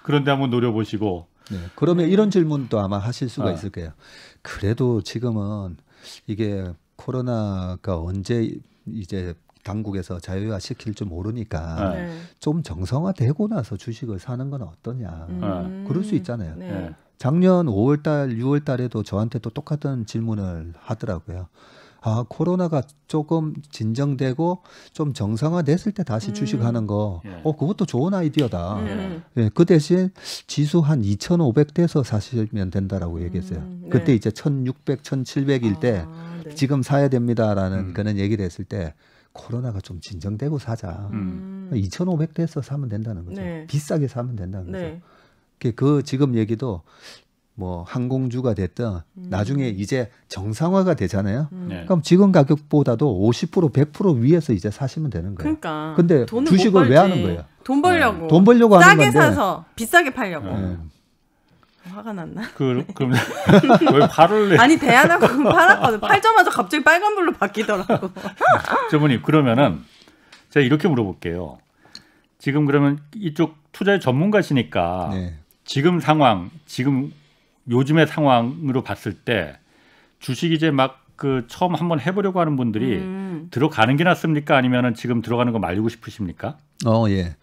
Speaker 1: 그런데 한번 노려보시고.
Speaker 2: 네, 그러면 이런 질문도 아마 하실 수가 있을 거예요. 그래도 지금은 이게 코로나가 언제 이제 당국에서 자유화 시킬 줄 모르니까
Speaker 3: 네.
Speaker 2: 좀 정상화되고 나서 주식을 사는 건 어떠냐. 그럴 수 있잖아요.
Speaker 3: 네.
Speaker 2: 작년 5월달, 6월달에도 저한테 또 똑같은 질문을 하더라고요. 아, 코로나가 조금 진정되고 좀 정상화됐을 때 다시 주식하는 거, 그것도 좋은 아이디어다. 예, 그 대신 지수 한 2,500대에서 사시면 된다라고 얘기했어요. 그때 이제 1,600, 1,700일 때
Speaker 3: 네.
Speaker 2: 지금 사야 됩니다라는 그런 얘기를 했을 때 코로나가 좀 진정되고 사자. 2,500대에서 사면 된다는 거죠.
Speaker 3: 네.
Speaker 2: 비싸게 사면 된다는 거죠.
Speaker 3: 네.
Speaker 2: 그 지금 얘기도 뭐 항공주가 됐든 나중에 이제 정상화가 되잖아요.
Speaker 1: 네.
Speaker 2: 그럼 지금 가격보다도 50%, 100% 위에서 이제 사시면 되는 거예요.
Speaker 3: 그러니까.
Speaker 2: 근데
Speaker 3: 돈을
Speaker 2: 주식을
Speaker 3: 못
Speaker 2: 왜
Speaker 3: 벌지.
Speaker 2: 하는 거예요?
Speaker 3: 돈 벌려고.
Speaker 2: 돈 벌려고 하는
Speaker 3: 싸게
Speaker 2: 건데.
Speaker 3: 사서 비싸게 팔려고.
Speaker 2: 예.
Speaker 3: 화가 났나?
Speaker 1: 그럼 왜 화를 내?
Speaker 3: 아니 대한항공 팔았거든. 팔자마자 갑자기 빨간불로 바뀌더라고.
Speaker 1: 저분이 그러면은 제가 이렇게 물어볼게요. 지금 그러면 이쪽 투자의 전문가시니까
Speaker 2: 네.
Speaker 1: 지금 상황, 지금 요즘의 상황으로 봤을 때 주식 이제 막 그 처음 한번 해보려고 하는 분들이 들어가는 게 낫습니까? 아니면은 지금 들어가는 거 말리고 싶으십니까?
Speaker 2: 예.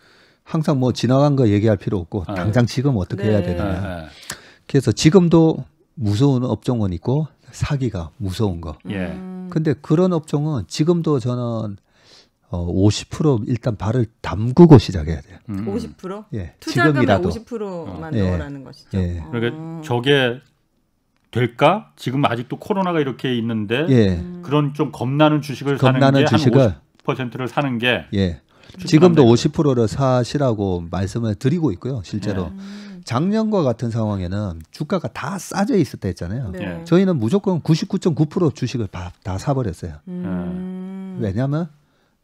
Speaker 2: 항상 뭐 지나간 거 얘기할 필요 없고 당장 지금 어떻게 해야 되느냐. 그래서 지금도 무서운 업종은 있고 사기가 무서운 거.
Speaker 1: 예.
Speaker 2: 근데 그런 업종은 지금도 저는 50% 일단 발을 담그고 시작해야 돼요.
Speaker 3: 50%?
Speaker 2: 예,
Speaker 3: 투자금의
Speaker 2: 지금이라도.
Speaker 3: 50%만
Speaker 2: 예.
Speaker 3: 넣으라는 것이죠.
Speaker 2: 예.
Speaker 1: 그러니까 저게 될까? 지금 아직도 코로나가 이렇게 있는데
Speaker 2: 예.
Speaker 1: 그런 좀 겁나는 주식을
Speaker 2: 겁나는
Speaker 1: 사는 게
Speaker 2: 주식을
Speaker 1: 한 50%를 사는 게
Speaker 2: 예. 지금도 50%를 사시라고 말씀을 드리고 있고요. 실제로 작년과 같은 상황에는 주가가 다 싸져 있었다 했잖아요.
Speaker 3: 네.
Speaker 2: 저희는 무조건 99.9% 주식을 다 사버렸어요. 왜냐하면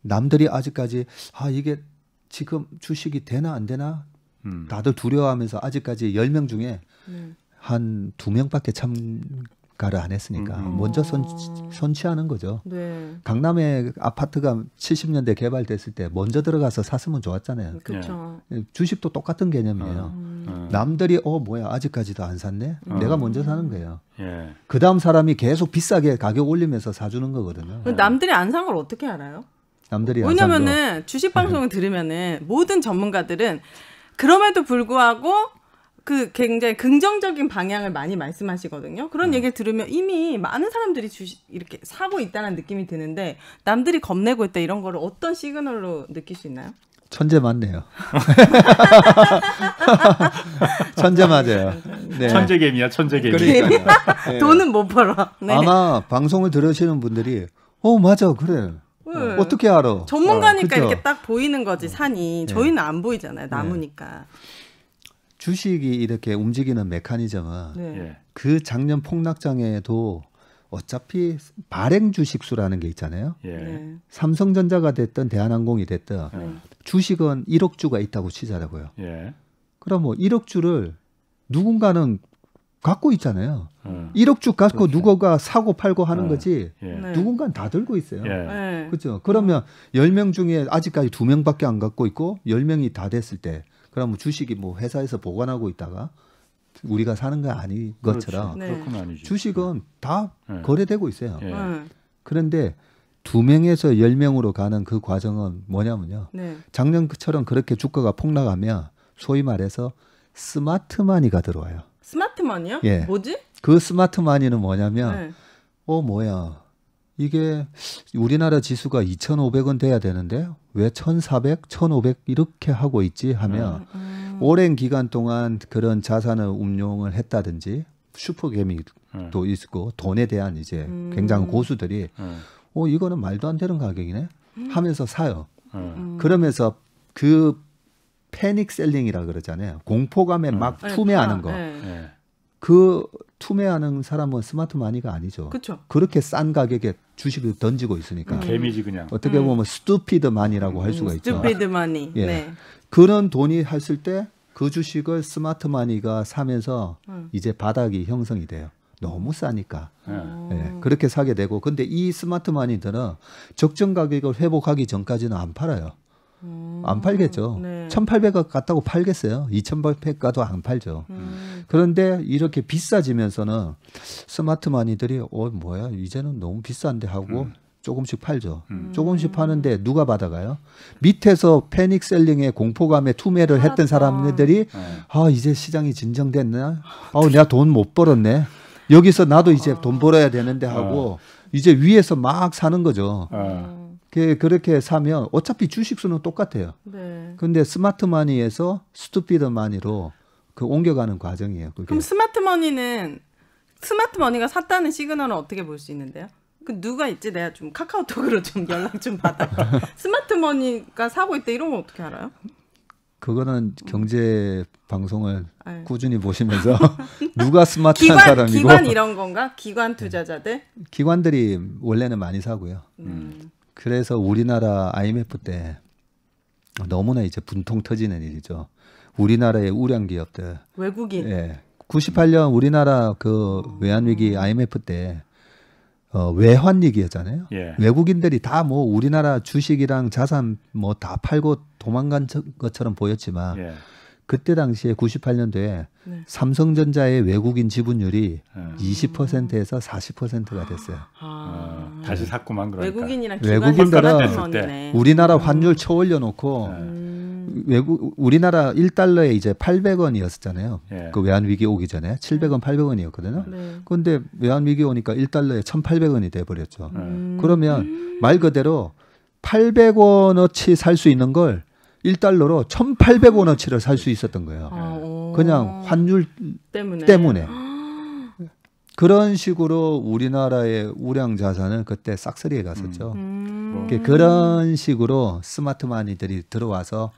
Speaker 2: 남들이 아직까지 이게 지금 주식이 되나 안 되나 다들 두려워하면서 아직까지 10명 중에 한 2명밖에 참가를 안 했으니까 먼저 선취하는 거죠.
Speaker 3: 네.
Speaker 2: 강남에 아파트가 70년대 개발됐을 때 먼저 들어가서 샀으면 좋았잖아요.
Speaker 3: 그렇죠.
Speaker 2: 주식도 똑같은 개념이에요. 남들이 뭐야 아직까지도 안 샀네? 내가 먼저 사는 거예요.
Speaker 1: 예.
Speaker 2: 그 다음 사람이 계속 비싸게 가격 올리면서 사주는 거거든요.
Speaker 3: 남들이 안 산 걸 어떻게 알아요?
Speaker 2: 남들이 안 산 거.
Speaker 3: 왜냐면은 주식 방송을 들으면은 모든 전문가들은 그럼에도 불구하고 그 굉장히 긍정적인 방향을 많이 말씀하시거든요. 그런 얘기를 들으면 이미 많은 사람들이 주식 이렇게 사고 있다는 느낌이 드는데 남들이 겁내고 있다 이런 거를 어떤 시그널로 느낄 수 있나요?
Speaker 2: 천재 맞네요. 천재 맞아요. 네.
Speaker 1: 천재개미야, 천재개미.
Speaker 2: 그러니까요. 네.
Speaker 3: 돈은 못 벌어. 네.
Speaker 2: 아마 방송을 들으시는 분들이 맞아 그래.
Speaker 3: 네.
Speaker 2: 어떻게 알아?
Speaker 3: 전문가니까
Speaker 2: 그쵸?
Speaker 3: 이렇게 딱 보이는 거지 산이. 저희는 안 보이잖아요. 나무니까.
Speaker 2: 주식이 이렇게 움직이는 메커니즘은
Speaker 3: 네.
Speaker 1: 예.
Speaker 2: 그 작년 폭락장에도 어차피 발행 주식수라는 게 있잖아요.
Speaker 1: 예.
Speaker 3: 네.
Speaker 2: 삼성전자가 됐든 대한항공이 됐든
Speaker 3: 네.
Speaker 2: 주식은 1억 주가 있다고 치자고요.
Speaker 1: 예.
Speaker 2: 그럼 뭐 1억 주를 누군가는 갖고 있잖아요. 1억 주 갖고
Speaker 1: 그렇죠.
Speaker 2: 누가 사고 팔고 하는
Speaker 1: 어.
Speaker 2: 거지.
Speaker 1: 예.
Speaker 3: 네.
Speaker 2: 누군가는 다 들고 있어요.
Speaker 1: 예.
Speaker 3: 네.
Speaker 2: 그렇죠. 그러면 10명 중에 아직까지 2명밖에 안 갖고 있고 10명이 다 됐을 때 그러면 주식이 뭐 회사에서 보관하고 있다가 우리가 사는 거 아닌 것처럼
Speaker 1: 그렇죠.
Speaker 3: 네.
Speaker 1: 그렇군 아니지.
Speaker 2: 주식은 다
Speaker 1: 네.
Speaker 2: 거래되고 있어요.
Speaker 1: 예.
Speaker 3: 네.
Speaker 2: 그런데 2명에서 10명으로 가는 그 과정은 뭐냐면요.
Speaker 3: 네.
Speaker 2: 작년처럼 그렇게 주가가 폭락하면 소위 말해서 스마트마니가 들어와요.
Speaker 3: 스마트머니요?
Speaker 2: 예.
Speaker 3: 뭐지?
Speaker 2: 그 스마트마니는 뭐냐면
Speaker 3: 네.
Speaker 2: 뭐야 이게 우리나라 지수가 2,500원 돼야 되는데 왜 1,400, 1,500 이렇게 하고 있지 하면 오랜 기간 동안 그런 자산을 운용을 했다든지 슈퍼개미도 있고 돈에 대한 이제 굉장한 고수들이 이거는 말도 안 되는 가격이네 하면서 사요. 그러면서 그 패닉 셀링이라 그러잖아요. 공포감에 막
Speaker 3: 네,
Speaker 2: 투매하는 거.
Speaker 3: 네.
Speaker 1: 예.
Speaker 2: 그 투매하는 사람은 스마트 마니가 아니죠.
Speaker 3: 그렇죠.
Speaker 2: 그렇게 싼 가격에 주식을 던지고 있으니까
Speaker 1: 개미지 그냥.
Speaker 2: 어떻게 보면 스투피드 마니라고 할 수가 있죠.
Speaker 3: 스튜피드 머니.
Speaker 2: 예.
Speaker 3: 네.
Speaker 2: 그런 돈이 했을 때 그 주식을 스마트 마니가 사면서 이제 바닥이 형성이 돼요. 너무 싸니까. 예, 그렇게 사게 되고 근데 이 스마트 마니들은 적정 가격을 회복하기 전까지는 안 팔아요. 안 팔겠죠.
Speaker 3: 네.
Speaker 2: 1,800원 갔다고 팔겠어요. 2,800 가도 안 팔죠. 그런데 이렇게 비싸지면서는 스마트 마니들이 뭐야 이제는 너무 비싼데 하고 조금씩 팔죠. 조금씩 파는데 누가 받아가요? 밑에서 패닉 셀링에 공포감에 투매를 했던 사람들이 이제 시장이 진정됐나? 내가 돈 못 벌었네. 여기서 나도 이제 돈 벌어야 되는데 하고 이제 위에서 막 사는 거죠. 그렇게 사면 어차피 주식수는 똑같아요.
Speaker 3: 네.
Speaker 2: 근데 스마트 마니에서 스투피드 마니로 그 옮겨가는 과정이에요. 그게.
Speaker 3: 그럼 스마트머니가 샀다는 시그널은 어떻게 볼 수 있는데요? 그 누가 있지? 내가 좀 카카오톡으로 좀 연락 좀 받아. 스마트머니가 사고 있다 이런 건 어떻게 알아요?
Speaker 2: 그거는 경제 방송을
Speaker 3: 네.
Speaker 2: 꾸준히 보시면서 누가 스마트한 사람이고
Speaker 3: 기관 이런 건가? 기관 투자자들?
Speaker 2: 기관들이 원래는 많이 사고요. 그래서 우리나라 IMF 때 너무나 이제 분통 터지는 일이죠. 우리나라의 우량 기업들.
Speaker 3: 외국인.
Speaker 2: 예. 98년 우리나라 그 외환위기 IMF 때 외환 위기였잖아요.
Speaker 1: 예.
Speaker 2: 외국인들이 다 뭐 우리나라 주식이랑 자산 뭐 다 팔고 도망간 것처럼 보였지만
Speaker 1: 예.
Speaker 2: 그때 당시에 98년도에
Speaker 3: 네.
Speaker 2: 삼성전자의 외국인 지분율이 20%에서 40%가 됐어요.
Speaker 1: 다시 샀구만 그러니까.
Speaker 3: 외국인이랑
Speaker 2: 외국인들은
Speaker 3: 스마트머니네.
Speaker 2: 우리나라 환율 쳐올려 놓고 우리나라 1달러에 이제 800원이었잖아요.
Speaker 1: 예.
Speaker 2: 그 외환 위기 오기 전에 700원, 800원이었거든요.
Speaker 3: 네.
Speaker 2: 그런데 외환 위기 오니까 1달러에 1,800원이 돼 버렸죠. 그러면 말 그대로 800원어치 살 수 있는 걸 1달러로 1,800원어치를 살 수 있었던 거예요. 그냥 환율 때문에. 그런 식으로 우리나라의 우량 자산을 그때 싹쓸이해 갔었죠. 그런 식으로 스마트 마니들이 들어와서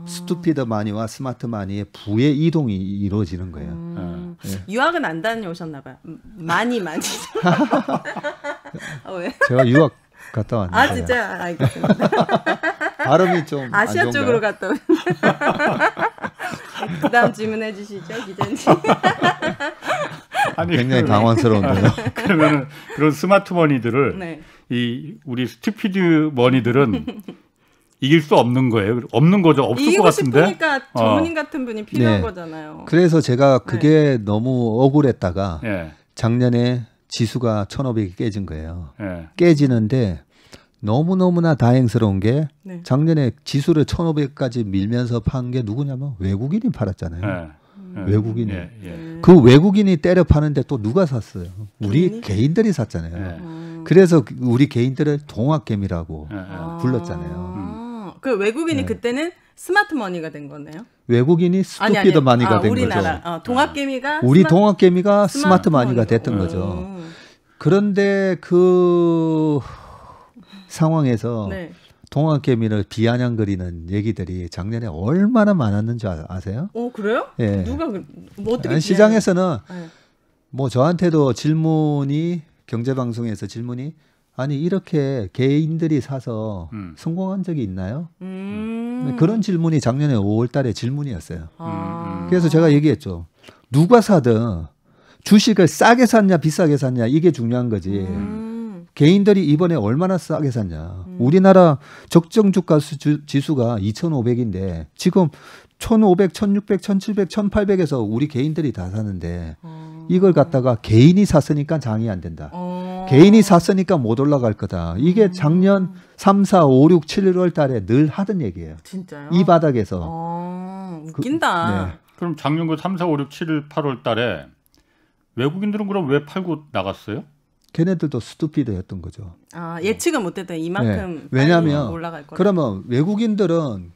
Speaker 2: 스투피드 마니와 스마트 마니의 부의 이동이 이루어지는 거예요.
Speaker 3: 유학은 안 다녀오셨나 봐요. 많이. 왜?
Speaker 2: 제가 유학 갔다 왔는데
Speaker 3: 아 진짜 알겠습니다.
Speaker 2: 발음이 좀
Speaker 3: 아시아
Speaker 2: 안
Speaker 3: 쪽으로
Speaker 2: 좋은가요?
Speaker 3: 갔다 오. 그다음 질문해 주시죠, 기자님.
Speaker 1: 아니,
Speaker 2: 굉장히 당황스러운데요.
Speaker 1: 그러면은 그런 스마트 머니들을
Speaker 3: 네.
Speaker 1: 이 우리 스튜피드 머니들은 이길 수 없는 거예요. 없는 거죠. 없을 것
Speaker 3: 이기고
Speaker 1: 같은데.
Speaker 3: 싶으니까 전문인 같은 분이 필요한
Speaker 2: 네.
Speaker 3: 거잖아요.
Speaker 2: 그래서 제가 그게 너무 억울했다가
Speaker 1: 예.
Speaker 2: 작년에 지수가 1,500이 깨진 거예요.
Speaker 1: 예.
Speaker 2: 깨지는데 너무너무나 다행스러운 게
Speaker 3: 네.
Speaker 2: 작년에 지수를 1,500까지 밀면서 판 게 누구냐면 외국인이 팔았잖아요.
Speaker 1: 예.
Speaker 2: 외국인이.
Speaker 1: 예. 예.
Speaker 2: 그 외국인이 때려 파는데 또 누가 샀어요? 우리
Speaker 3: 개인이?
Speaker 2: 개인들이 샀잖아요.
Speaker 1: 예.
Speaker 2: 그래서 우리 개인들을 동학개미라고
Speaker 1: 예.
Speaker 2: 불렀잖아요.
Speaker 3: 그 외국인이
Speaker 2: 네.
Speaker 3: 그때는 스마트머니가 된 거네요.
Speaker 2: 외국인이 스투피드 마니가 된
Speaker 3: 우리나라.
Speaker 2: 거죠.
Speaker 3: 동학개미가
Speaker 2: 우리 동학개미가 스마트
Speaker 3: 스마트머니가
Speaker 2: 마니가 됐던
Speaker 3: 된
Speaker 2: 거죠. 그런데 그 상황에서
Speaker 3: 네.
Speaker 2: 동학개미를 비아냥거리는 얘기들이 작년에 얼마나 많았는지 아세요?
Speaker 3: 그래요?
Speaker 2: 예.
Speaker 3: 누가 뭐 어떻게
Speaker 2: 시장에서는
Speaker 3: 네.
Speaker 2: 뭐 저한테도 질문이 경제방송에서 질문이 아니 이렇게 개인들이 사서 성공한 적이 있나요? 그런 질문이 작년에 5월달에 질문이었어요. 그래서 제가 얘기했죠. 누가 사든 주식을 싸게 샀냐 비싸게 샀냐 이게 중요한 거지. 개인들이 이번에 얼마나 싸게 샀냐. 우리나라 적정 주가 지수가 2,500인데 지금 1,500, 1,600, 1,700, 1,800에서 우리 개인들이 다 사는데 이걸 갖다가 개인이 샀으니까 장이 안 된다. 개인이 샀으니까 못 올라갈 거다. 이게 작년 3, 4, 5, 6, 7월 달에 늘 하던 얘기예요.
Speaker 3: 진짜요?
Speaker 2: 이 바닥에서.
Speaker 3: 웃긴다.
Speaker 2: 네.
Speaker 1: 그럼 작년 그 3, 4, 5, 6, 7, 8월 달에 외국인들은 그럼 왜 팔고 나갔어요?
Speaker 2: 걔네들도 스투피드였던 거죠.
Speaker 3: 아, 예측은 못했던 이만큼
Speaker 2: 네. 왜냐하면
Speaker 3: 올라갈 거다.
Speaker 2: 그러면 외국인들은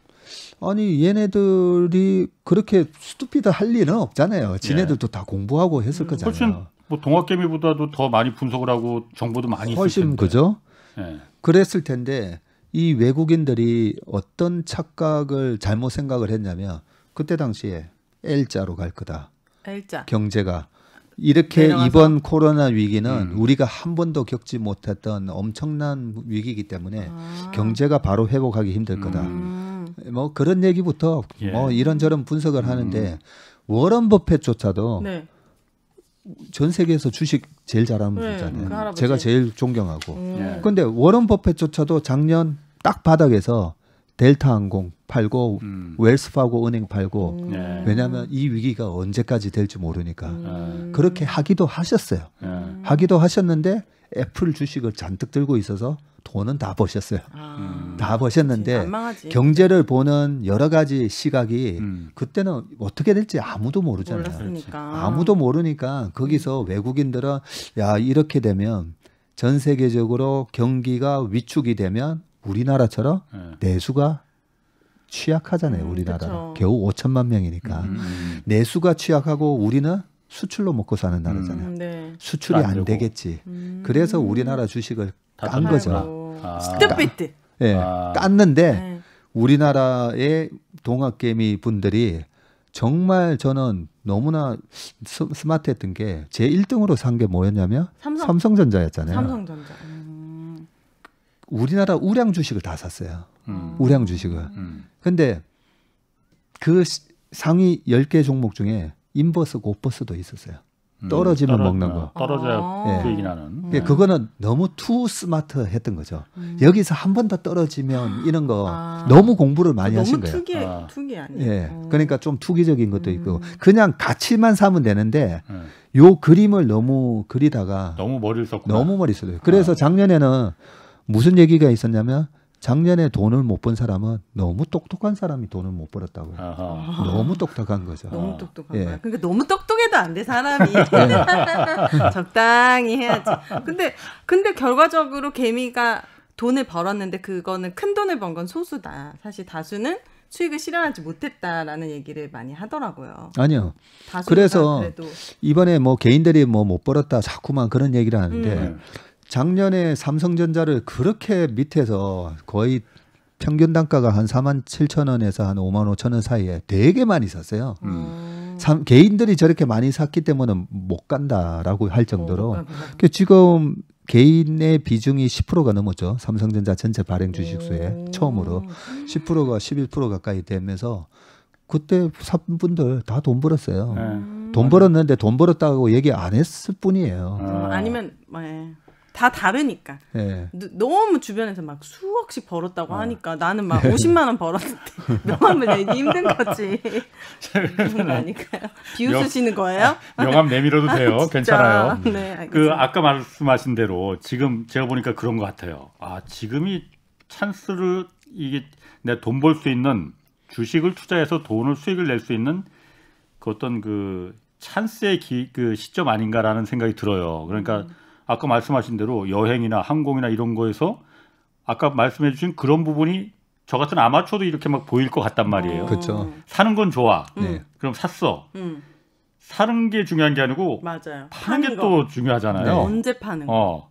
Speaker 2: 아니 얘네들이 그렇게 스투피드 할 리는 없잖아요. 지네들도 다 공부하고 했을 거잖아요.
Speaker 1: 훨씬 뭐 동학개미보다도 더 많이 분석을 하고 정보도 많이 있을
Speaker 2: 훨씬
Speaker 1: 텐데.
Speaker 2: 그죠?
Speaker 1: 예.
Speaker 2: 그랬을 텐데 이 외국인들이 어떤 착각을 잘못 생각을 했냐면 그때 당시에 L자로 갈 거다.
Speaker 3: L자.
Speaker 2: 경제가 이렇게
Speaker 3: 내려와서?
Speaker 2: 이번 코로나 위기는 우리가 한 번도 겪지 못했던 엄청난 위기이기 때문에 경제가 바로 회복하기 힘들 거다. 뭐 그런 얘기부터
Speaker 1: 예.
Speaker 2: 뭐 이런저런 분석을 하는데 워런 버핏조차도
Speaker 3: 네.
Speaker 2: 전 세계에서 주식 제일 잘하는
Speaker 3: 네,
Speaker 2: 분이잖아요.
Speaker 3: 그 할아버지.
Speaker 2: 제가 제일 존경하고.
Speaker 1: 예.
Speaker 2: 근데 워런 버핏조차도 작년 딱 바닥에서 델타항공 팔고 웰스파고 은행 팔고
Speaker 1: 예.
Speaker 2: 왜냐하면 이 위기가 언제까지 될지 모르니까
Speaker 1: 예.
Speaker 2: 그렇게 하기도 하셨어요.
Speaker 1: 예.
Speaker 2: 하기도 하셨는데 애플 주식을 잔뜩 들고 있어서 돈은 다 버셨어요. 다 버셨는데
Speaker 3: 안 망하지.
Speaker 2: 경제를 보는 여러 가지 시각이
Speaker 1: 음.
Speaker 2: 그때는 어떻게 될지 아무도 모르잖아요.
Speaker 3: 몰랐으니까.
Speaker 2: 아무도 모르니까 거기서 외국인들은 야 이렇게 되면 전 세계적으로 경기가 위축이 되면 우리나라처럼 내수가 취약하잖아요. 우리나라
Speaker 3: 그쵸.
Speaker 2: 겨우 5천만 명이니까 내수가 취약하고 우리는 수출로 먹고 사는 나라잖아요.
Speaker 3: 네.
Speaker 2: 수출이
Speaker 1: 안
Speaker 2: 안
Speaker 1: 되고.
Speaker 2: 되겠지. 그래서 우리나라 주식을
Speaker 1: 다
Speaker 2: 깐 거죠.
Speaker 1: 아.
Speaker 3: 스투피드.
Speaker 2: 예,
Speaker 1: 아.
Speaker 2: 깠는데
Speaker 3: 네.
Speaker 2: 우리나라의 동학개미 분들이 정말 저는 너무나 스마트했던 게 제 1등으로 산 게 뭐였냐면 삼성전자였잖아요.
Speaker 3: 삼성전자.
Speaker 2: 우리나라 우량 주식을 다 샀어요. 우량 주식을. 근데 그 상위 10개 종목 중에 인버스, 고버스도 있었어요. 떨어지면 먹는 거.
Speaker 1: 떨어져야
Speaker 2: 예.
Speaker 1: 수익이 나는.
Speaker 2: 예, 그거는 너무 투 스마트 했던 거죠. 여기서 한 번 더 떨어지면 이런 거 너무 공부를 많이 하신
Speaker 3: 너무
Speaker 2: 거예요.
Speaker 3: 투기 아니에요?
Speaker 2: 예, 그러니까 좀 투기적인 것도 있고 그냥 가치만 사면 되는데
Speaker 1: 예.
Speaker 2: 요 그림을 너무 그리다가
Speaker 1: 너무 머리를 썼구나.
Speaker 2: 너무 머리 써요. 그래서 작년에는 무슨 얘기가 있었냐면 작년에 돈을 못 번 사람은 너무 똑똑한 사람이 돈을 못 벌었다고요.
Speaker 1: 아하.
Speaker 2: 너무 똑똑한 거죠.
Speaker 3: 너무 똑똑한
Speaker 2: 예.
Speaker 3: 거야. 그러니까 너무 똑똑해도 안 돼 사람이. 적당히 해야지. 근데 결과적으로 개미가 돈을 벌었는데 그거는 큰 돈을 번 건 소수다. 사실 다수는 수익을 실현하지 못했다라는 얘기를 많이 하더라고요.
Speaker 2: 아니요.
Speaker 3: 다수가
Speaker 2: 그래서
Speaker 3: 그래도
Speaker 2: 이번에 뭐 개인들이 뭐 못 벌었다 자꾸만 그런 얘기를 하는데 작년에 삼성전자를 그렇게 밑에서 거의 평균 단가가 한 47,000원에서 한 55,000원 사이에 되게 많이 샀어요. 개인들이 저렇게 많이 샀기 때문에 못 간다라고 할 정도로 지금 개인의 비중이 10%가 넘었죠. 삼성전자 전체 발행 주식수에 처음으로 10%가 11% 가까이 되면서 그때 산 분들 다 돈 벌었어요. 돈 벌었는데 돈 벌었다고 얘기 안 했을 뿐이에요.
Speaker 3: 아니면 다 다르니까.
Speaker 2: 예.
Speaker 3: 너무 주변에서 막 수억씩 벌었다고 하니까 나는 막 50만 원 벌었는데 명함을 내기 힘든 거지. 그런 거 아닐까요? 비웃으시는 거예요?
Speaker 1: 명함 내밀어도 돼요. 괜찮아요.
Speaker 3: 네, 알겠습니다.
Speaker 1: 그 아까 말씀하신 대로 지금 제가 보니까 그런 것 같아요. 아 지금이 찬스를 이게 내가 돈 벌 수 있는 주식을 투자해서 돈을 수익을 낼 수 있는 그 어떤 그 찬스의 그 시점 아닌가라는 생각이 들어요. 그러니까 아까 말씀하신 대로 여행이나 항공이나 이런 거에서 아까 말씀해주신 그런 부분이 저 같은 아마추어도 이렇게 막 보일 것 같단 말이에요.
Speaker 2: 그렇죠.
Speaker 1: 사는 건 좋아.
Speaker 2: 네.
Speaker 1: 그럼 샀어. 사는 게 중요한 게 아니고
Speaker 3: 맞아요.
Speaker 1: 파는 게 또 중요하잖아요.
Speaker 2: 네.
Speaker 3: 언제 파는 거?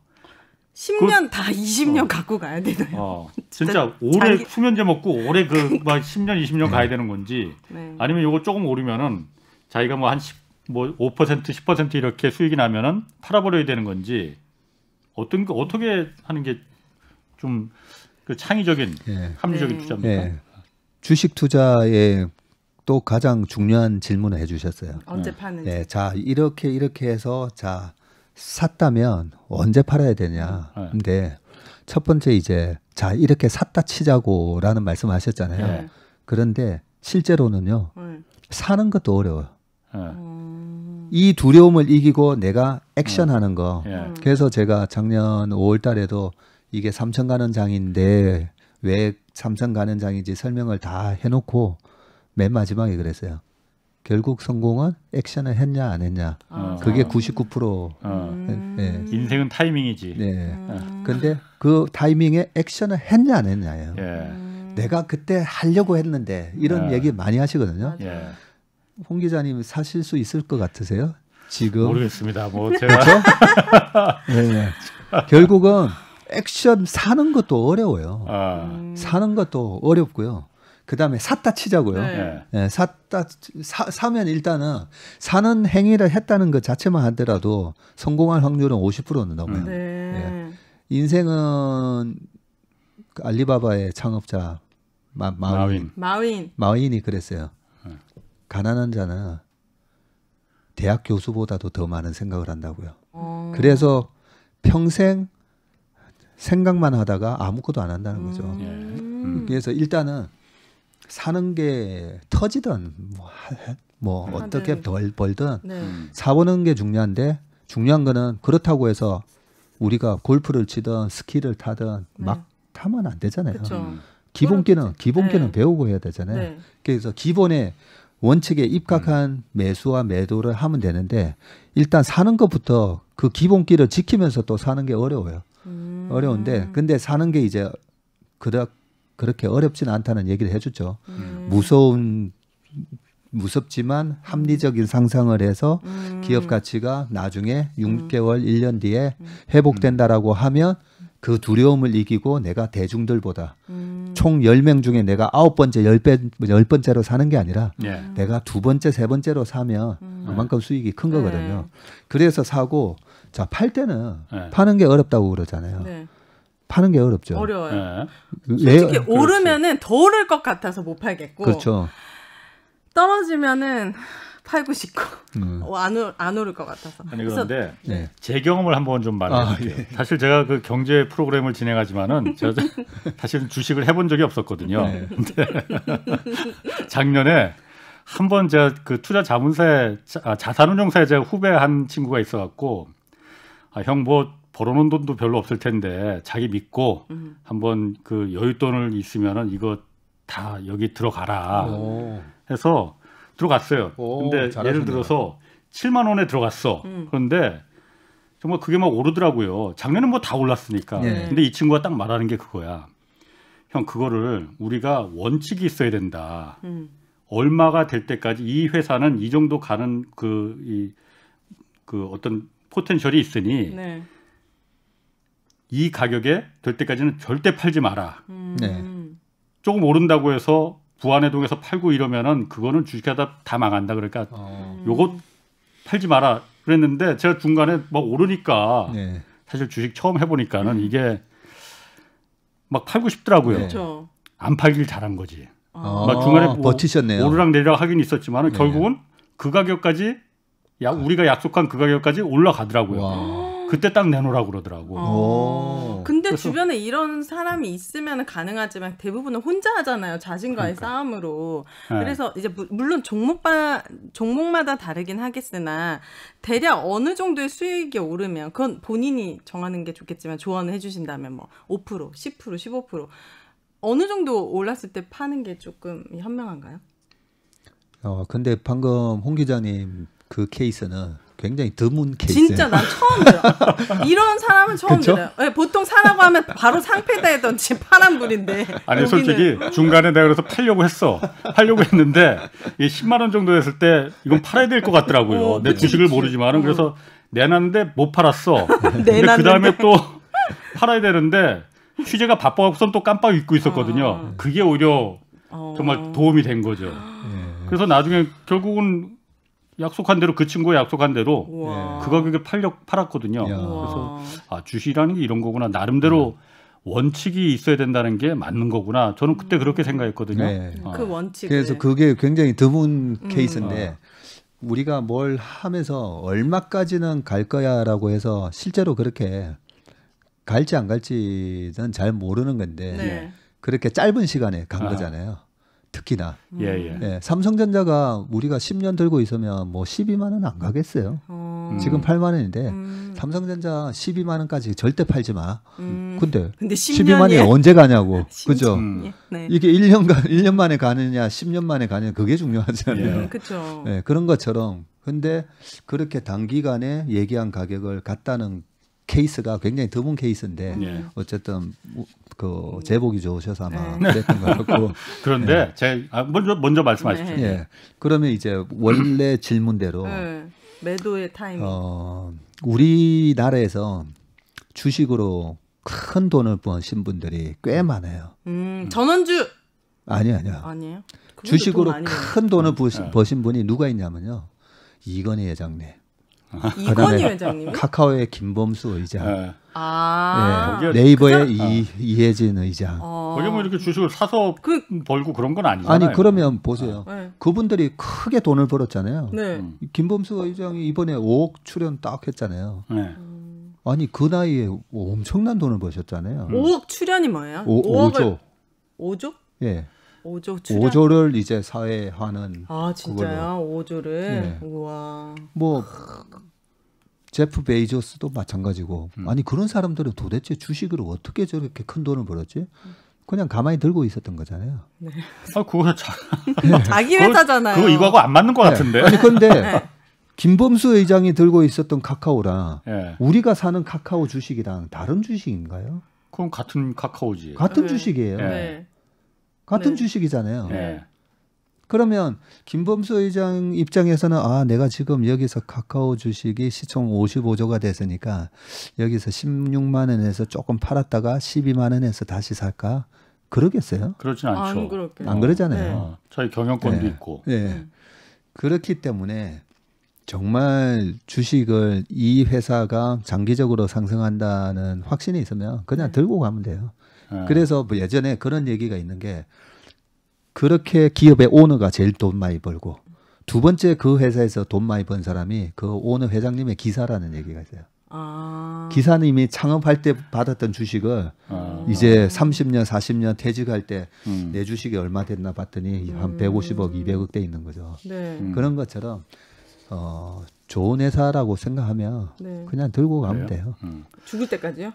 Speaker 3: 10년 다 20년 갖고 가야 되나요?
Speaker 1: 진짜 오래 수면제 먹고 오래 그 막 10년, 20년 가야 되는 건지
Speaker 3: 네.
Speaker 1: 아니면 이거 조금 오르면은 자기가 뭐 한 5%, 10% 이렇게 수익이 나면은 팔아버려야 되는 건지 어떻게 하는 게 좀 그 창의적인
Speaker 2: 예.
Speaker 1: 합리적인
Speaker 3: 네.
Speaker 1: 투자입니까?
Speaker 2: 예. 주식 투자에 또 가장 중요한 질문을 해주셨어요.
Speaker 3: 언제 파는지.
Speaker 2: 예, 자 이렇게 해서 자 샀다면 언제 팔아야 되냐.
Speaker 1: 네.
Speaker 2: 근데 첫 번째 이제 자 이렇게 샀다 치자고라는 말씀하셨잖아요.
Speaker 1: 네.
Speaker 2: 그런데 실제로는요 사는 것도 어려워요.
Speaker 1: 예.
Speaker 2: 이 두려움을 이기고 내가 액션하는 거.
Speaker 1: 예.
Speaker 2: 그래서 제가 작년 5월달에도 이게 삼성 가는 장인데 왜 삼성 가는 장인지 설명을 다 해놓고 맨 마지막에 그랬어요. 결국 성공은 액션을 했냐 안 했냐. 그게 99%. 네.
Speaker 1: 인생은 타이밍이지.
Speaker 2: 네. 근데 그 타이밍에 액션을 했냐 안 했냐예요.
Speaker 1: 예.
Speaker 2: 내가 그때 하려고 했는데 이런 얘기 많이 하시거든요.
Speaker 1: 예.
Speaker 2: 홍 기자님 사실 수 있을 것 같으세요? 지금
Speaker 1: 모르겠습니다. 뭐 제가
Speaker 2: 네. 결국은 액션 사는 것도 어려워요. 사는 것도 어렵고요. 그 다음에 샀다 치자고요.
Speaker 3: 네.
Speaker 1: 예.
Speaker 2: 네, 사면 일단은 사는 행위를 했다는 것 자체만 하더라도 성공할 확률은 50%는 넘어요.
Speaker 3: 네.
Speaker 2: 인생은 그 알리바바의 창업자
Speaker 1: 마윈.
Speaker 2: 마윈이 그랬어요. 가난한 자는 대학 교수보다도 더 많은 생각을 한다고요. 그래서 평생 생각만 하다가 아무것도 안 한다는 거죠. 그래서 일단은 사는 게 터지든 뭐 어떻게 벌든
Speaker 3: 네.
Speaker 2: 사보는 게 중요한데 중요한 거는 그렇다고 해서 우리가 골프를 치든 스키를 타든 막 타면 안 되잖아요.
Speaker 3: 그쵸.
Speaker 2: 기본기는
Speaker 3: 네.
Speaker 2: 배우고 해야 되잖아요.
Speaker 3: 네.
Speaker 2: 그래서 기본의 원칙에 입각한 매수와 매도를 하면 되는데 일단 사는 것부터 그 기본기를 지키면서 또 사는 게 어려워요. 어려운데 근데 사는 게 이제 그렇게 어렵지는 않다는 얘기를 해주죠. 무섭지만 합리적인 상상을 해서 기업 가치가 나중에 6개월, 1년 뒤에 회복된다라고 하면 그 두려움을 이기고 내가 대중들보다 총 10명 중에 내가 9번째, 10번째로 사는 게 아니라
Speaker 1: 예.
Speaker 2: 내가 2번째, 3번째로 사면 그만큼 수익이 큰 거거든요. 그래서 사고 자, 팔 때는
Speaker 1: 네.
Speaker 2: 파는 게 어렵다고 그러잖아요.
Speaker 3: 네.
Speaker 2: 파는 게 어렵죠.
Speaker 3: 어려워요.
Speaker 1: 예.
Speaker 3: 솔직히 오르면은 더 오를 것 같아서 못 팔겠고
Speaker 2: 그렇죠.
Speaker 3: 떨어지면은 팔고 싶고 안 오를 것 같아서.
Speaker 1: 아니 그런데
Speaker 2: 네.
Speaker 1: 제 경험을 한번 좀 말해볼게요. 사실 제가 그 경제 프로그램을 진행하지만은 제가 사실은 주식을 해본 적이 없었거든요.
Speaker 2: 네.
Speaker 1: 근데 작년에 한번 제가 그 투자 자문사에 자산운용사에 제가 후배 한 친구가 있어갖고 형 뭐 벌어놓은 돈도 별로 없을 텐데 자기 믿고 한번 그 여윳돈을 있으면은 이거 다 여기 들어가라
Speaker 2: 오.
Speaker 1: 해서 들어갔어요.
Speaker 2: 오,
Speaker 1: 근데
Speaker 2: 잘하셨네요.
Speaker 1: 예를 들어서 7만 원에 들어갔어. 그런데 정말 그게 막 오르더라고요. 작년엔 뭐 다 올랐으니까.
Speaker 2: 네.
Speaker 1: 근데 이 친구가 딱 말하는 게 그거야. 형 그거를 우리가 원칙이 있어야 된다. 얼마가 될 때까지 이 회사는 이 정도 가는 그 어떤 포텐셜이 있으니
Speaker 3: 네.
Speaker 1: 이 가격에 될 때까지는 절대 팔지 마라.
Speaker 2: 네.
Speaker 1: 조금 오른다고 해서 부안해동에서 팔고 이러면은 그거는 주식하다 다 망한다. 그러니까 요거 팔지 마라 그랬는데 제가 중간에 막 오르니까
Speaker 2: 네.
Speaker 1: 사실 주식 처음 해보니까는 이게 막 팔고 싶더라고요.
Speaker 2: 네.
Speaker 3: 그렇죠.
Speaker 1: 안 팔길 잘한 거지.
Speaker 2: 아,
Speaker 1: 막 중간에 뭐
Speaker 2: 버티셨네요.
Speaker 1: 오르락 내리락 하긴 있었지만은
Speaker 2: 네.
Speaker 1: 결국은 그 가격까지 우리가 약속한 그 가격까지 올라가더라고요.
Speaker 2: 와.
Speaker 1: 그때 딱 내놓으라고 그러더라고.
Speaker 2: 오.
Speaker 3: 근데
Speaker 1: 그래서-
Speaker 3: 주변에 이런 사람이 있으면 가능하지만 대부분은 혼자 하잖아요. 자신과의
Speaker 1: 그러니까.
Speaker 3: 싸움으로.
Speaker 1: 네.
Speaker 3: 그래서 이제 물론 종목마다 다르긴 하겠으나 대략 어느 정도의 수익이 오르면 그건 본인이 정하는 게 좋겠지만 조언을 해주신다면 뭐 5%, 10%, 15% 어느 정도 올랐을 때 파는 게 조금 현명한가요?
Speaker 2: 근데 방금 홍 기자님 그 케이스는 굉장히 드문 케이스.
Speaker 3: 진짜 난 처음 들어. 이런 사람은 처음
Speaker 2: 그쵸?
Speaker 3: 들어요. 네, 보통 사라고 하면 바로 상패다했던지 파란불인데.
Speaker 1: 아니
Speaker 3: 여기는-
Speaker 1: 솔직히 중간에 내가 그래서 팔려고 했어. 팔려고 했는데 이 10만 원 정도 했을 때 이건 팔아야 될 것 같더라고요. 내
Speaker 3: 그치,
Speaker 1: 주식을
Speaker 3: 그치.
Speaker 1: 모르지만은 그래서 내놨는데 못 팔았어. 근데
Speaker 3: 내놨는데.
Speaker 1: 그 다음에 또 팔아야 되는데 취재가 바빠갖고선 또 깜빡 잊고 있었거든요. 그게 오히려 정말 도움이 된 거죠. 그래서 나중에 결국은 약속한 대로 그 친구가 약속한 대로
Speaker 3: 우와.
Speaker 1: 그 가격에 팔았거든요.
Speaker 2: 야.
Speaker 1: 그래서 주식이라는 게 이런 거구나. 나름대로 원칙이 있어야 된다는 게 맞는 거구나. 저는 그때 그렇게 생각했거든요.
Speaker 2: 네.
Speaker 3: 그 원칙을.
Speaker 2: 그래서 그게 굉장히 드문 케이스인데 우리가 뭘 하면서 얼마까지는 갈 거야라고 해서 실제로 그렇게 갈지 안 갈지는 잘 모르는 건데
Speaker 3: 네.
Speaker 2: 그렇게 짧은 시간에 간 거잖아요. 특히나
Speaker 1: 예.
Speaker 2: 예, 삼성전자가 우리가 10년 들고 있으면 뭐 12만 원 안 가겠어요. 지금 8만 원인데 삼성전자 12만 원까지 절대 팔지 마. 근데 12만 원이 언제 가냐고. 그죠?
Speaker 3: 네.
Speaker 2: 이게 1년 만에 가느냐 10년 만에 가느냐 그게 중요하잖아요.
Speaker 3: 그렇죠.
Speaker 2: 네, 그런 것처럼 근데 그렇게 단기간에 얘기한 가격을 갔다는 케이스가 굉장히 드문 케이스인데 어쨌든 그 제복이 좋으셔서 아마 그랬던 것 같고.
Speaker 1: 그런데 먼저 말씀하십시오.
Speaker 2: 예. 그러면 이제 원래 질문대로
Speaker 3: 매도의 타이밍.
Speaker 2: 우리나라에서 주식으로 큰 돈을 버신 분들이 꽤 많아요.
Speaker 3: 전원주
Speaker 2: 아니에요.
Speaker 3: 아니에요?
Speaker 2: 주식으로 큰 돈을 버신 분이 누가 있냐면요. 이건희 회장님.
Speaker 3: 이건희 회장님.
Speaker 2: 카카오의 김범수 의장. 예. 네이버의 이혜진 의장.
Speaker 1: 거기 뭐 이렇게 주식을 사서 벌고 그런 건 아니잖아요.
Speaker 2: 아니 그러면 보세요. 그분들이 크게 돈을 벌었잖아요.
Speaker 3: 네.
Speaker 2: 김범수 의장이 이번에 5억 출연 딱 했잖아요.
Speaker 1: 네.
Speaker 2: 아니 그 나이에 엄청난 돈을 버셨잖아요.
Speaker 3: 5억 출연이 뭐예요?
Speaker 2: 5조.
Speaker 3: 5조?
Speaker 2: 예.
Speaker 3: 5조 출연.
Speaker 2: 5조를 이제 사회화는.
Speaker 3: 아 진짜요? 5조를.
Speaker 2: 네.
Speaker 3: 우와.
Speaker 2: 뭐 제프 베이조스도 마찬가지고. 아니 그런 사람들은 도대체 주식으로 어떻게 저렇게 큰 돈을 벌었지? 그냥 가만히 들고 있었던 거잖아요.
Speaker 3: 네.
Speaker 1: 그거
Speaker 3: 자기 회사잖아요.
Speaker 1: 그거 이거하고 안 맞는 것 같은데.
Speaker 2: 아니 근데 김범수 의장이 들고 있었던 카카오랑 우리가 사는 카카오 주식이랑 다른 주식인가요?
Speaker 1: 그럼 같은 카카오지.
Speaker 2: 같은 주식이에요. 같은 주식이잖아요. 그러면 김범수 의장 입장에서는 내가 지금 여기서 카카오 주식이 시총 55조가 됐으니까 여기서 16만 원에서 조금 팔았다가 12만 원에서 다시 살까? 그러겠어요?
Speaker 1: 그렇진 않죠.
Speaker 2: 안 그러잖아요.
Speaker 1: 저희 경영권도 있고.
Speaker 2: 그렇기 때문에 정말 주식을 이 회사가 장기적으로 상승한다는 확신이 있으면 그냥 들고 가면 돼요. 그래서 뭐 예전에 그런 얘기가 있는 게 그렇게 기업의 오너가 제일 돈 많이 벌고 두 번째 그 회사에서 돈 많이 번 사람이 그 오너 회장님의 기사라는 얘기가 있어요. 기사님이 창업할 때 받았던 주식을 이제 30년, 40년 퇴직할 때 내 주식이 얼마 됐나 봤더니 한 150억, 200억 돼 있는 거죠. 그런 것처럼 좋은 회사라고 생각하면 그냥 들고 가면 돼요.
Speaker 3: 죽을 때까지요?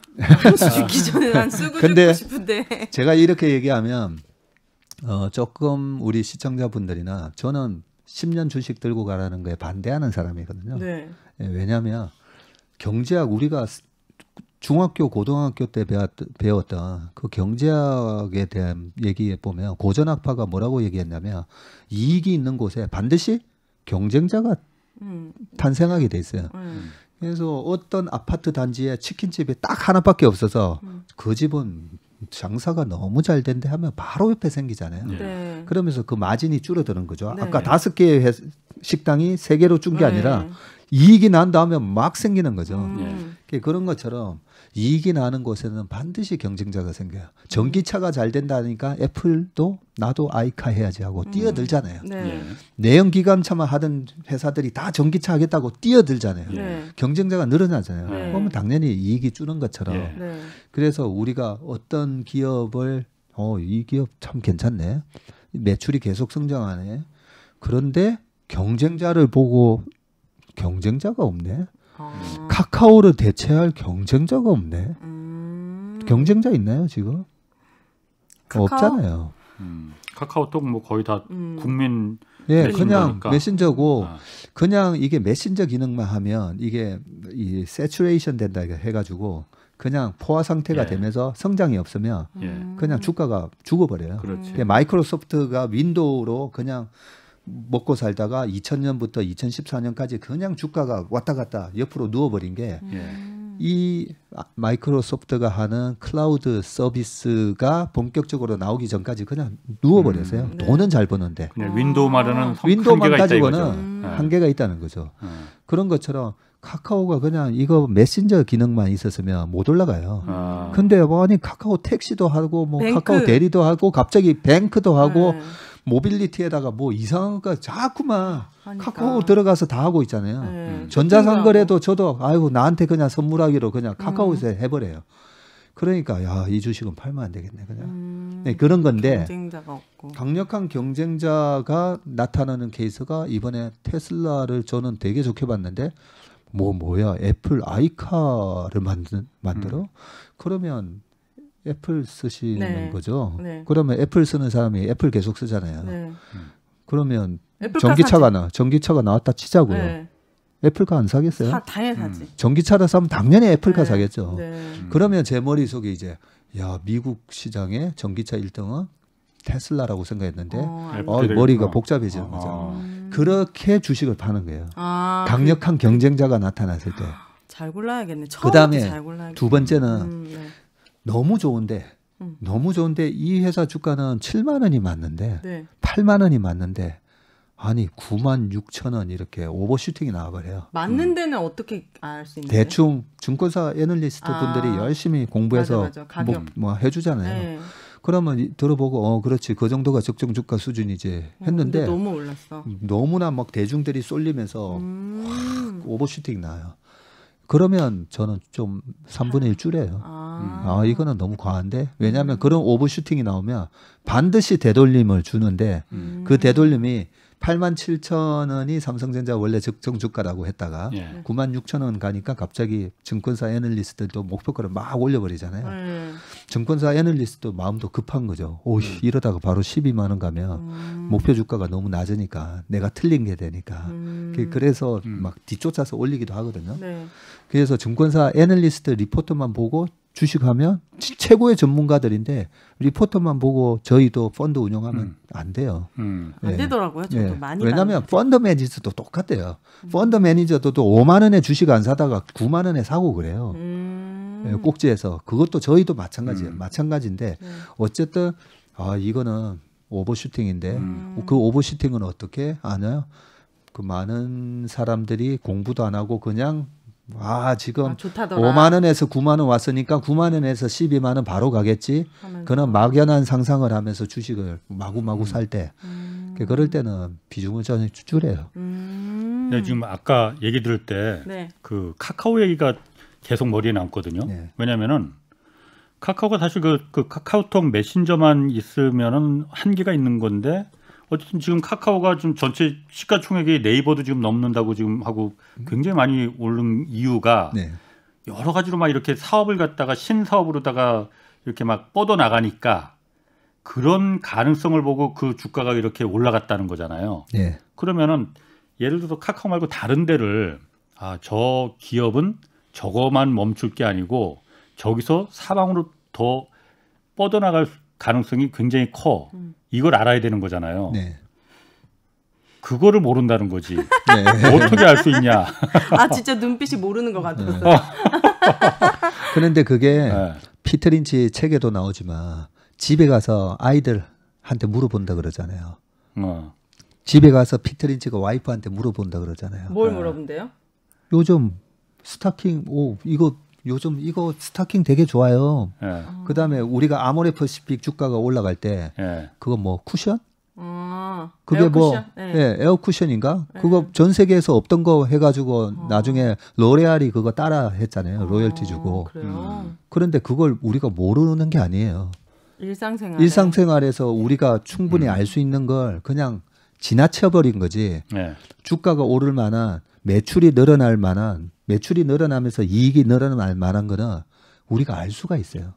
Speaker 3: 죽기 전에 난 쓰고
Speaker 2: 근데
Speaker 3: 죽고 싶은데.
Speaker 2: 제가 이렇게 얘기하면 조금 우리 시청자분들이나 저는 10년 주식 들고 가라는 거에 반대하는 사람이거든요. 왜냐하면 경제학 우리가 중학교, 고등학교 때 배웠던 그 경제학에 대한 얘기에 보면 고전학파가 뭐라고 얘기했냐면 이익이 있는 곳에 반드시 경쟁자가 탄생하게 돼 있어요. 그래서 어떤 아파트 단지에 치킨집이 딱 하나밖에 없어서 그 집은 장사가 너무 잘 된대 하면 바로 옆에 생기잖아요. 그러면서 그 마진이 줄어드는 거죠. 아까 5개의 식당이 3개로 준 게 아니라 이익이 난 다음에 막 생기는 거죠. 그런 것처럼 이익이 나는 곳에는 반드시 경쟁자가 생겨요. 전기차가 잘 된다니까 애플도 나도 아이카 해야지 하고 뛰어들잖아요. 내연기관차만 하던 회사들이 다 전기차 하겠다고 뛰어들잖아요. 경쟁자가 늘어나잖아요. 그러면 당연히 이익이 주는 것처럼. 그래서 우리가 어떤 기업을 이 기업 참 괜찮네. 매출이 계속 성장하네. 그런데 경쟁자를 보고 경쟁자가 없네. 카카오를 대체할 경쟁자가 없네. 경쟁자 있나요 지금? 없잖아요.
Speaker 1: 카카오톡 뭐 거의 다 국민
Speaker 2: 그냥
Speaker 1: 거니까.
Speaker 2: 메신저고 그냥 이게 메신저 기능만 하면 이게 이 세츄레이션 된다 해가지고 그냥 포화 상태가 되면서 성장이 없으면 그냥 주가가 죽어버려요. 마이크로소프트가 윈도우로 그냥 먹고 살다가 2000년부터 2014년까지 그냥 주가가 왔다 갔다 옆으로 누워버린 게 이 마이크로소프트가 하는 클라우드 서비스가 본격적으로 나오기 전까지 그냥 누워버렸어요.
Speaker 3: 네.
Speaker 2: 돈은 잘 버는데
Speaker 1: 그냥 윈도우만으로는
Speaker 2: 윈도우만
Speaker 1: 한계가 있다 이거죠.
Speaker 2: 가지고는 한계가 있다는 거죠.
Speaker 1: 네.
Speaker 2: 그런 것처럼 카카오가 그냥 이거 메신저 기능만 있었으면 못 올라가요.
Speaker 1: 아.
Speaker 2: 근데 아니 카카오 택시도 하고 뭐
Speaker 3: 뱅크.
Speaker 2: 카카오 대리도 하고 갑자기 뱅크도 하고
Speaker 3: 네.
Speaker 2: 모빌리티에다가 뭐 이상한 거 자꾸만
Speaker 3: 하니까.
Speaker 2: 카카오 들어가서 다 하고 있잖아요.
Speaker 3: 네.
Speaker 2: 전자상거래도 저도 아이고 나한테 그냥 선물하기로 그냥
Speaker 3: 음.
Speaker 2: 카카오에서 해버려요. 그러니까 야, 이 주식은 팔면 안 되겠네 그냥. 네, 그런 건데
Speaker 3: 경쟁자가 없고.
Speaker 2: 강력한 경쟁자가 나타나는 케이스가 이번에 테슬라를 저는 되게 좋게 봤는데 뭐야 애플 아이카를 만들어? 그러면 애플 쓰시는
Speaker 3: 네.
Speaker 2: 거죠.
Speaker 3: 네.
Speaker 2: 그러면 애플 쓰는 사람이 애플 계속 쓰잖아요.
Speaker 3: 네.
Speaker 2: 그러면
Speaker 3: 애플카
Speaker 2: 전기차가 나왔다 치자고요.
Speaker 3: 네.
Speaker 2: 애플카 안 사겠어요?
Speaker 3: 당연히 사지.
Speaker 2: 전기차를 사면 당연히 애플카
Speaker 3: 네.
Speaker 2: 사겠죠.
Speaker 3: 네.
Speaker 2: 그러면 제 머릿속에 이제 야 미국 시장의 전기차 1등은 테슬라라고 생각했는데
Speaker 1: 애플을-
Speaker 2: 머리가 복잡해지는 거죠. 그렇게 주식을 파는 거예요. 강력한 경쟁자가 나타났을 때.
Speaker 3: 잘 골라야겠네.
Speaker 2: 그다음에
Speaker 3: 잘 골라야겠네.
Speaker 2: 두 번째는
Speaker 3: 네.
Speaker 2: 너무 좋은데 이 회사 주가는 7만 원이 맞는데
Speaker 3: 네.
Speaker 2: 8만 원이 맞는데 아니 9만 6천 원 이렇게 오버슈팅이 나와버려요.
Speaker 3: 맞는 데는 어떻게 알 수 있나요?
Speaker 2: 대충 증권사 애널리스트 분들이 열심히 공부해서
Speaker 3: 맞아. 가격.
Speaker 2: 뭐 해주잖아요.
Speaker 3: 네.
Speaker 2: 그러면 들어보고 그렇지 그 정도가 적정 주가 수준이지 했는데
Speaker 3: 근데 너무 올랐어.
Speaker 2: 너무나 막 대중들이 쏠리면서 확 오버슈팅 나요. 그러면 저는 좀 3분의 1 줄여요. 이거는 너무 과한데 왜냐하면 그런 오버슈팅이 나오면 반드시 되돌림을 주는데 그 되돌림이 8만 7천 원이 삼성전자 원래 적정 주가라고 했다가
Speaker 1: 예.
Speaker 2: 9만 6천 원 가니까 갑자기 증권사 애널리스트들도 목표가를 막 올려버리잖아요.
Speaker 3: 네.
Speaker 2: 증권사 애널리스트도 마음도 급한 거죠. 이러다가 바로 12만 원 가면 목표 주가가 너무 낮으니까 내가 틀린 게 되니까. 그래서 막 뒤쫓아서 올리기도 하거든요.
Speaker 3: 네.
Speaker 2: 그래서 증권사 애널리스트 리포트만 보고 주식하면 최고의 전문가들인데 리포트만 보고 저희도 펀드 운영하면 안 돼요.
Speaker 3: 안 되더라고요. 저도
Speaker 2: 예.
Speaker 3: 많이
Speaker 2: 왜냐하면 펀드 매니저도 똑같대요. 펀드 매니저도 또 5만 원에 주식 안 사다가 9만 원에 사고 그래요. 예, 꼭지에서 그것도 저희도 마찬가지예요. 마찬가지인데 어쨌든 이거는 오버슈팅인데 그 오버슈팅은 어떻게 아나요? 그 많은 사람들이 공부도 안 하고 그냥 지금
Speaker 3: 좋다더라.
Speaker 2: 5만 원에서 9만 원 왔으니까 9만 원에서 12만 원 바로 가겠지. 그런 막연한 상상을 하면서 주식을 마구마구 살 때 그럴 때는 비중을 저는 줄여요.
Speaker 1: 네, 지금 아까 얘기 들을 때
Speaker 3: 네.
Speaker 1: 그 카카오 얘기가 계속 머리에 남거든요.
Speaker 2: 네.
Speaker 1: 왜냐면은 카카오가 사실 그 카카오톡 메신저만 있으면은 한계가 있는 건데 어쨌든 지금 카카오가 좀 전체 시가총액이 네이버도 지금 넘는다고 지금 하고 굉장히 많이 오른 이유가
Speaker 2: 네.
Speaker 1: 여러 가지로 막 이렇게 사업을 갖다가 신사업으로다가 이렇게 막 뻗어 나가니까 그런 가능성을 보고 그 주가가 이렇게 올라갔다는 거잖아요.
Speaker 2: 네.
Speaker 1: 그러면은 예를 들어서 카카오 말고 다른 데를 저 기업은 저거만 멈출 게 아니고 저기서 사방으로 더 뻗어나갈 가능성이 굉장히 커. 이걸 알아야 되는 거잖아요.
Speaker 2: 네.
Speaker 1: 그거를 모른다는 거지.
Speaker 2: 네.
Speaker 1: 어떻게 알 수 있냐.
Speaker 3: 진짜 눈빛이 모르는 것 같았어요.
Speaker 2: 그런데 그게
Speaker 1: 네.
Speaker 2: 피터 린치 책에도 나오지만 집에 가서 아이들한테 물어본다 그러잖아요. 집에 가서 피터 린치가 와이프한테 물어본다 그러잖아요.
Speaker 3: 뭘 물어본대요?
Speaker 2: 요즘 스타킹 요즘 이거 스타킹 되게 좋아요.
Speaker 1: 예.
Speaker 2: 그다음에 우리가 아모레퍼시픽 주가가 올라갈 때
Speaker 1: 예.
Speaker 2: 그거 뭐 쿠션? 그게
Speaker 3: 에어쿠션?
Speaker 2: 뭐
Speaker 3: 네.
Speaker 2: 에어 쿠션인가? 그거 전 세계에서 없던 거 해가지고 나중에 로레알이 그거 따라 했잖아요. 로열티 주고.
Speaker 3: 그래요.
Speaker 2: 그런데 그걸 우리가 모르는 게 아니에요.
Speaker 3: 일상생활에서
Speaker 2: 우리가 충분히 알 수 있는 걸 그냥 지나쳐버린 거지.
Speaker 1: 예.
Speaker 2: 주가가 오를 만한 매출이 늘어나면서 이익이 늘어날 만한 거는 우리가 알 수가 있어요.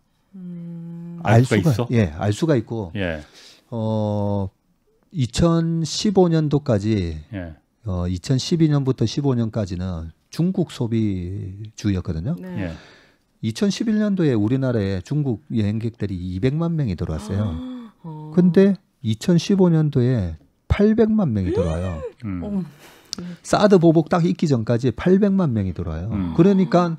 Speaker 1: 알 수가 있어?
Speaker 2: 예, 알 수가 있고.
Speaker 1: 예.
Speaker 2: 2015년도까지
Speaker 1: 예.
Speaker 2: 2012년부터 15년까지는 중국 소비주였거든요.
Speaker 3: 네.
Speaker 1: 예.
Speaker 2: 2011년도에 우리나라에 중국 여행객들이 200만 명이 들어왔어요. 근데 2015년도에 800만 명이 들어와요. 사드 보복 딱 있기 전까지 800만 명이 들어와요. 그러니까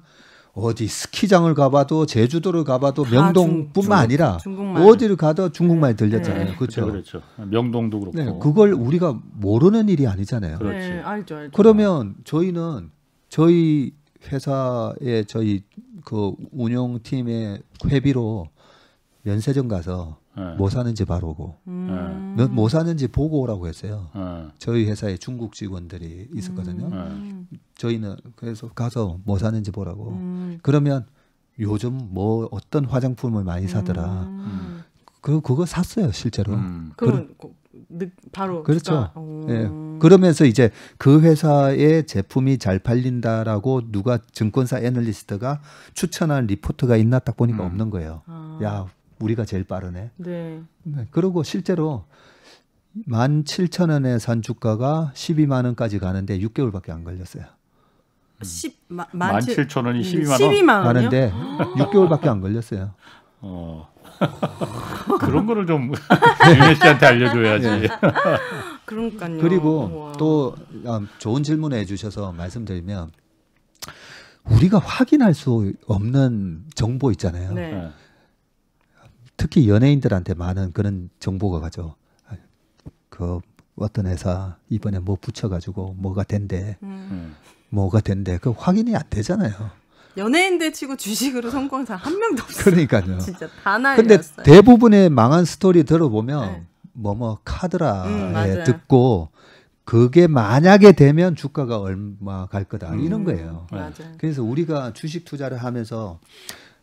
Speaker 2: 어디 스키장을 가봐도 제주도를 가봐도
Speaker 3: 다
Speaker 2: 명동뿐만 아니라
Speaker 3: 중국말.
Speaker 2: 어디를 가도 중국말 들렸잖아요.
Speaker 3: 네.
Speaker 2: 그렇죠.
Speaker 1: 그렇죠. 명동도 그렇고.
Speaker 2: 네, 그걸 우리가 모르는 일이 아니잖아요.
Speaker 1: 그렇지.
Speaker 3: 네, 알죠.
Speaker 2: 그러면 저희는 저희 회사의 저희 그 운영팀의 회비로 면세점 가서
Speaker 1: 네.
Speaker 2: 뭐 사는지 바로 오고 뭐 사는지 보고 오라고 했어요. 저희 회사에 중국 직원들이 있었거든요. 저희는 그래서 가서 뭐 사는지 보라고. 그러면 요즘 뭐 어떤 화장품을 많이 사더라. 그거 샀어요 실제로.
Speaker 3: 그럼 바로
Speaker 2: 그렇죠.
Speaker 3: 주가,
Speaker 2: 예. 그러면서 이제 그 회사의 제품이 잘 팔린다라고 누가 증권사 애널리스트가 추천한 리포트가 있나 딱 보니까 없는 거예요. 야, 우리가 제일 빠르네.
Speaker 3: 네.
Speaker 2: 네. 그리고 실제로 17,000원에 산 주가가 12만 원까지 가는데 6개월밖에 안 걸렸어요.
Speaker 1: 17,000원이 12만 원?
Speaker 3: 12만 원이요?
Speaker 2: 가는데 6개월밖에 안 걸렸어요.
Speaker 1: 그런 거를 좀 윤혜 씨한테 알려줘야지.
Speaker 3: 그러니까요.
Speaker 2: 그리고
Speaker 3: 우와.
Speaker 2: 또 좋은 질문 해주셔서 말씀드리면 우리가 확인할 수 없는 정보 있잖아요.
Speaker 3: 네.
Speaker 1: 네.
Speaker 2: 특히 연예인들한테 많은 그런 정보가 가죠. 그 어떤 회사 이번에 뭐 붙여가지고 뭐가 된대, 뭐가 된대. 그 확인이 안 되잖아요.
Speaker 3: 연예인들 치고 주식으로 성공한 사람 한 명도 없어요.
Speaker 2: 그러니까요.
Speaker 3: 진짜 다 날렸어요.
Speaker 2: 근데 대부분의 망한 스토리 들어보면
Speaker 3: 네.
Speaker 2: 뭐뭐 카드라에
Speaker 3: 맞아요.
Speaker 2: 듣고 그게 만약에 되면 주가가 얼마 갈 거다 이런 거예요.
Speaker 3: 맞아요.
Speaker 2: 그래서 우리가 주식 투자를 하면서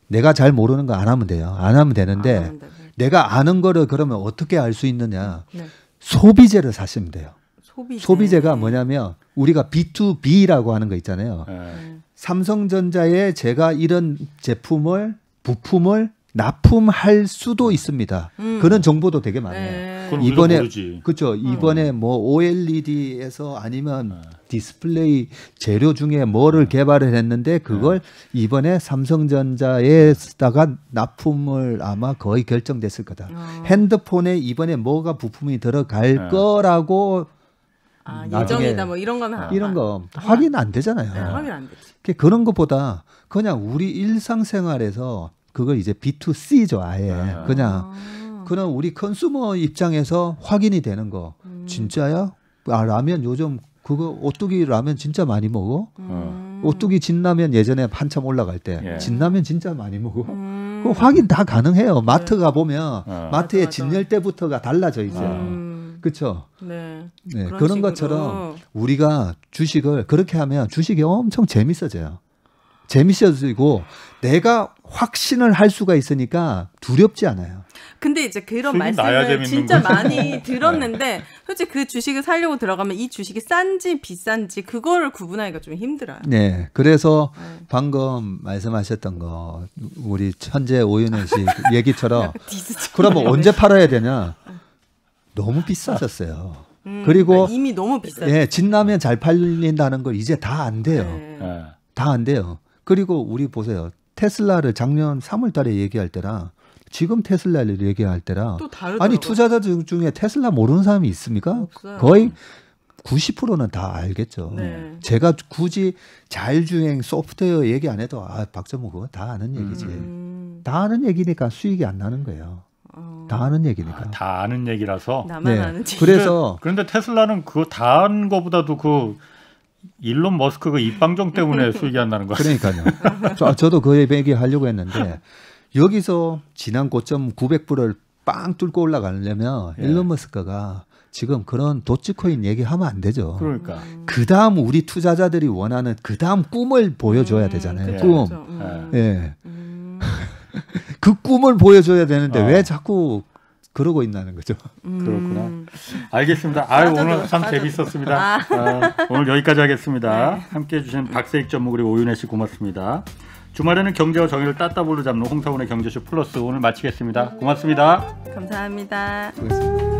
Speaker 2: 내가 잘 모르는 거 안 하면 돼요. 안 하면 되는데
Speaker 3: 안 하면 돼요.
Speaker 2: 내가 아는 거를 그러면 어떻게 알 수 있느냐.
Speaker 3: 네.
Speaker 2: 소비재를 사시면 돼요.
Speaker 3: 소비재.
Speaker 2: 소비재가 뭐냐면 우리가 B2B라고 하는 거 있잖아요.
Speaker 1: 네.
Speaker 2: 삼성전자에 제가 이런 제품을 부품을 납품할 수도 있습니다. 그런 정보도 되게 많아요.
Speaker 3: 네.
Speaker 1: 그건 우리가 모르지.
Speaker 2: 그렇죠. 이번에 뭐 OLED에서 아니면 디스플레이 재료 중에 뭐를 개발을 했는데 그걸 이번에 삼성전자에다가 납품을 아마 거의 결정됐을 거다. 핸드폰에 이번에 뭐가 부품이 들어갈 거라고 나중에
Speaker 3: 예정이다 뭐 이런 거는
Speaker 2: 이런 거 확인 안 되잖아요.
Speaker 3: 네, 확인 안 되지.
Speaker 2: 그런 것보다 그냥 우리 일상생활에서 그걸 이제 B2C죠 아예 그냥 우리 컨슈머 입장에서 확인이 되는 거 진짜야? 라면 요즘 그거 오뚜기 라면 진짜 많이 먹어? 오뚜기 진라면 예전에 한참 올라갈 때 진라면 진짜 많이 먹어? 그 확인 다 가능해요. 마트 가 보면 마트에
Speaker 3: 맞아.
Speaker 2: 진열대부터가 달라져 있어요. 그렇죠?
Speaker 3: 네.
Speaker 2: 네,
Speaker 3: 그런
Speaker 2: 그런
Speaker 3: 식으로.
Speaker 2: 것처럼 우리가 주식을 그렇게 하면 주식이 엄청 재밌어져요. 재밌어지고 내가 확신을 할 수가 있으니까 두렵지 않아요.
Speaker 3: 근데 이제 그런
Speaker 1: 수익이 나야
Speaker 3: 말씀을
Speaker 1: 재밌는
Speaker 3: 진짜
Speaker 1: 거지.
Speaker 3: 많이 들었는데 솔직히 그 주식을 사려고 들어가면 이 주식이 싼지 비싼지 그거를 구분하기가 좀 힘들어요.
Speaker 2: 네, 그래서 방금 말씀하셨던 거 우리 천재 오윤혜 씨 얘기처럼 그러면 언제 팔아야 되냐? 너무 비싸졌어요. 그리고
Speaker 3: 이미 너무 비싸요.
Speaker 2: 예, 진라면 잘 팔린다는 걸 이제 다 안 돼요.
Speaker 3: 네.
Speaker 1: 네.
Speaker 2: 다 안 돼요. 그리고 우리 보세요. 테슬라를 작년 3월 달에 얘기할 때랑 지금 테슬라를 얘기할 때랑
Speaker 3: 또 다르더라고요.
Speaker 2: 아니 투자자들 중에 테슬라 모르는 사람이 있습니까?
Speaker 3: 없어요.
Speaker 2: 거의 90%는 다 알겠죠.
Speaker 3: 네.
Speaker 2: 제가 굳이 자율주행 소프트웨어 얘기 안 해도 박정우 그거 다 아는 얘기지. 다 아는 얘기니까 수익이 안 나는 거예요. 다 아는 얘기니까.
Speaker 1: 다 아는 얘기라서.
Speaker 3: 나만 아는지.
Speaker 2: 그래서
Speaker 1: 그런데 테슬라는 그거 다 아는 거보다도 그 일론 머스크 그 입방정 때문에 수익이 안 나는 거 같아요.
Speaker 2: 그러니까요. 저도 그 얘기 하려고 했는데 여기서 지난 고점 900불을 빵 뚫고 올라가려면 일론 머스크가 지금 그런 도치코인 얘기하면 안 되죠.
Speaker 1: 그러니까.
Speaker 2: 그 다음 우리 투자자들이 원하는 그 다음 꿈을 보여줘야 되잖아요.
Speaker 3: 그쵸,
Speaker 2: 꿈.
Speaker 3: 그쵸.
Speaker 2: 예. 그 꿈을 보여줘야 되는데 왜 자꾸 그러고 있나는 거죠.
Speaker 1: 그렇구나. 알겠습니다. 아유, 오늘 참 재밌었습니다. 오늘 여기까지 하겠습니다. 함께해 주신 박세익 전무 그리고 오윤혜 씨 고맙습니다. 주말에는 경제와 정의를 따따블로 잡는 홍사훈의 경제쇼 플러스 오늘 마치겠습니다. 고맙습니다.
Speaker 3: 감사합니다.
Speaker 2: 수고했습니다.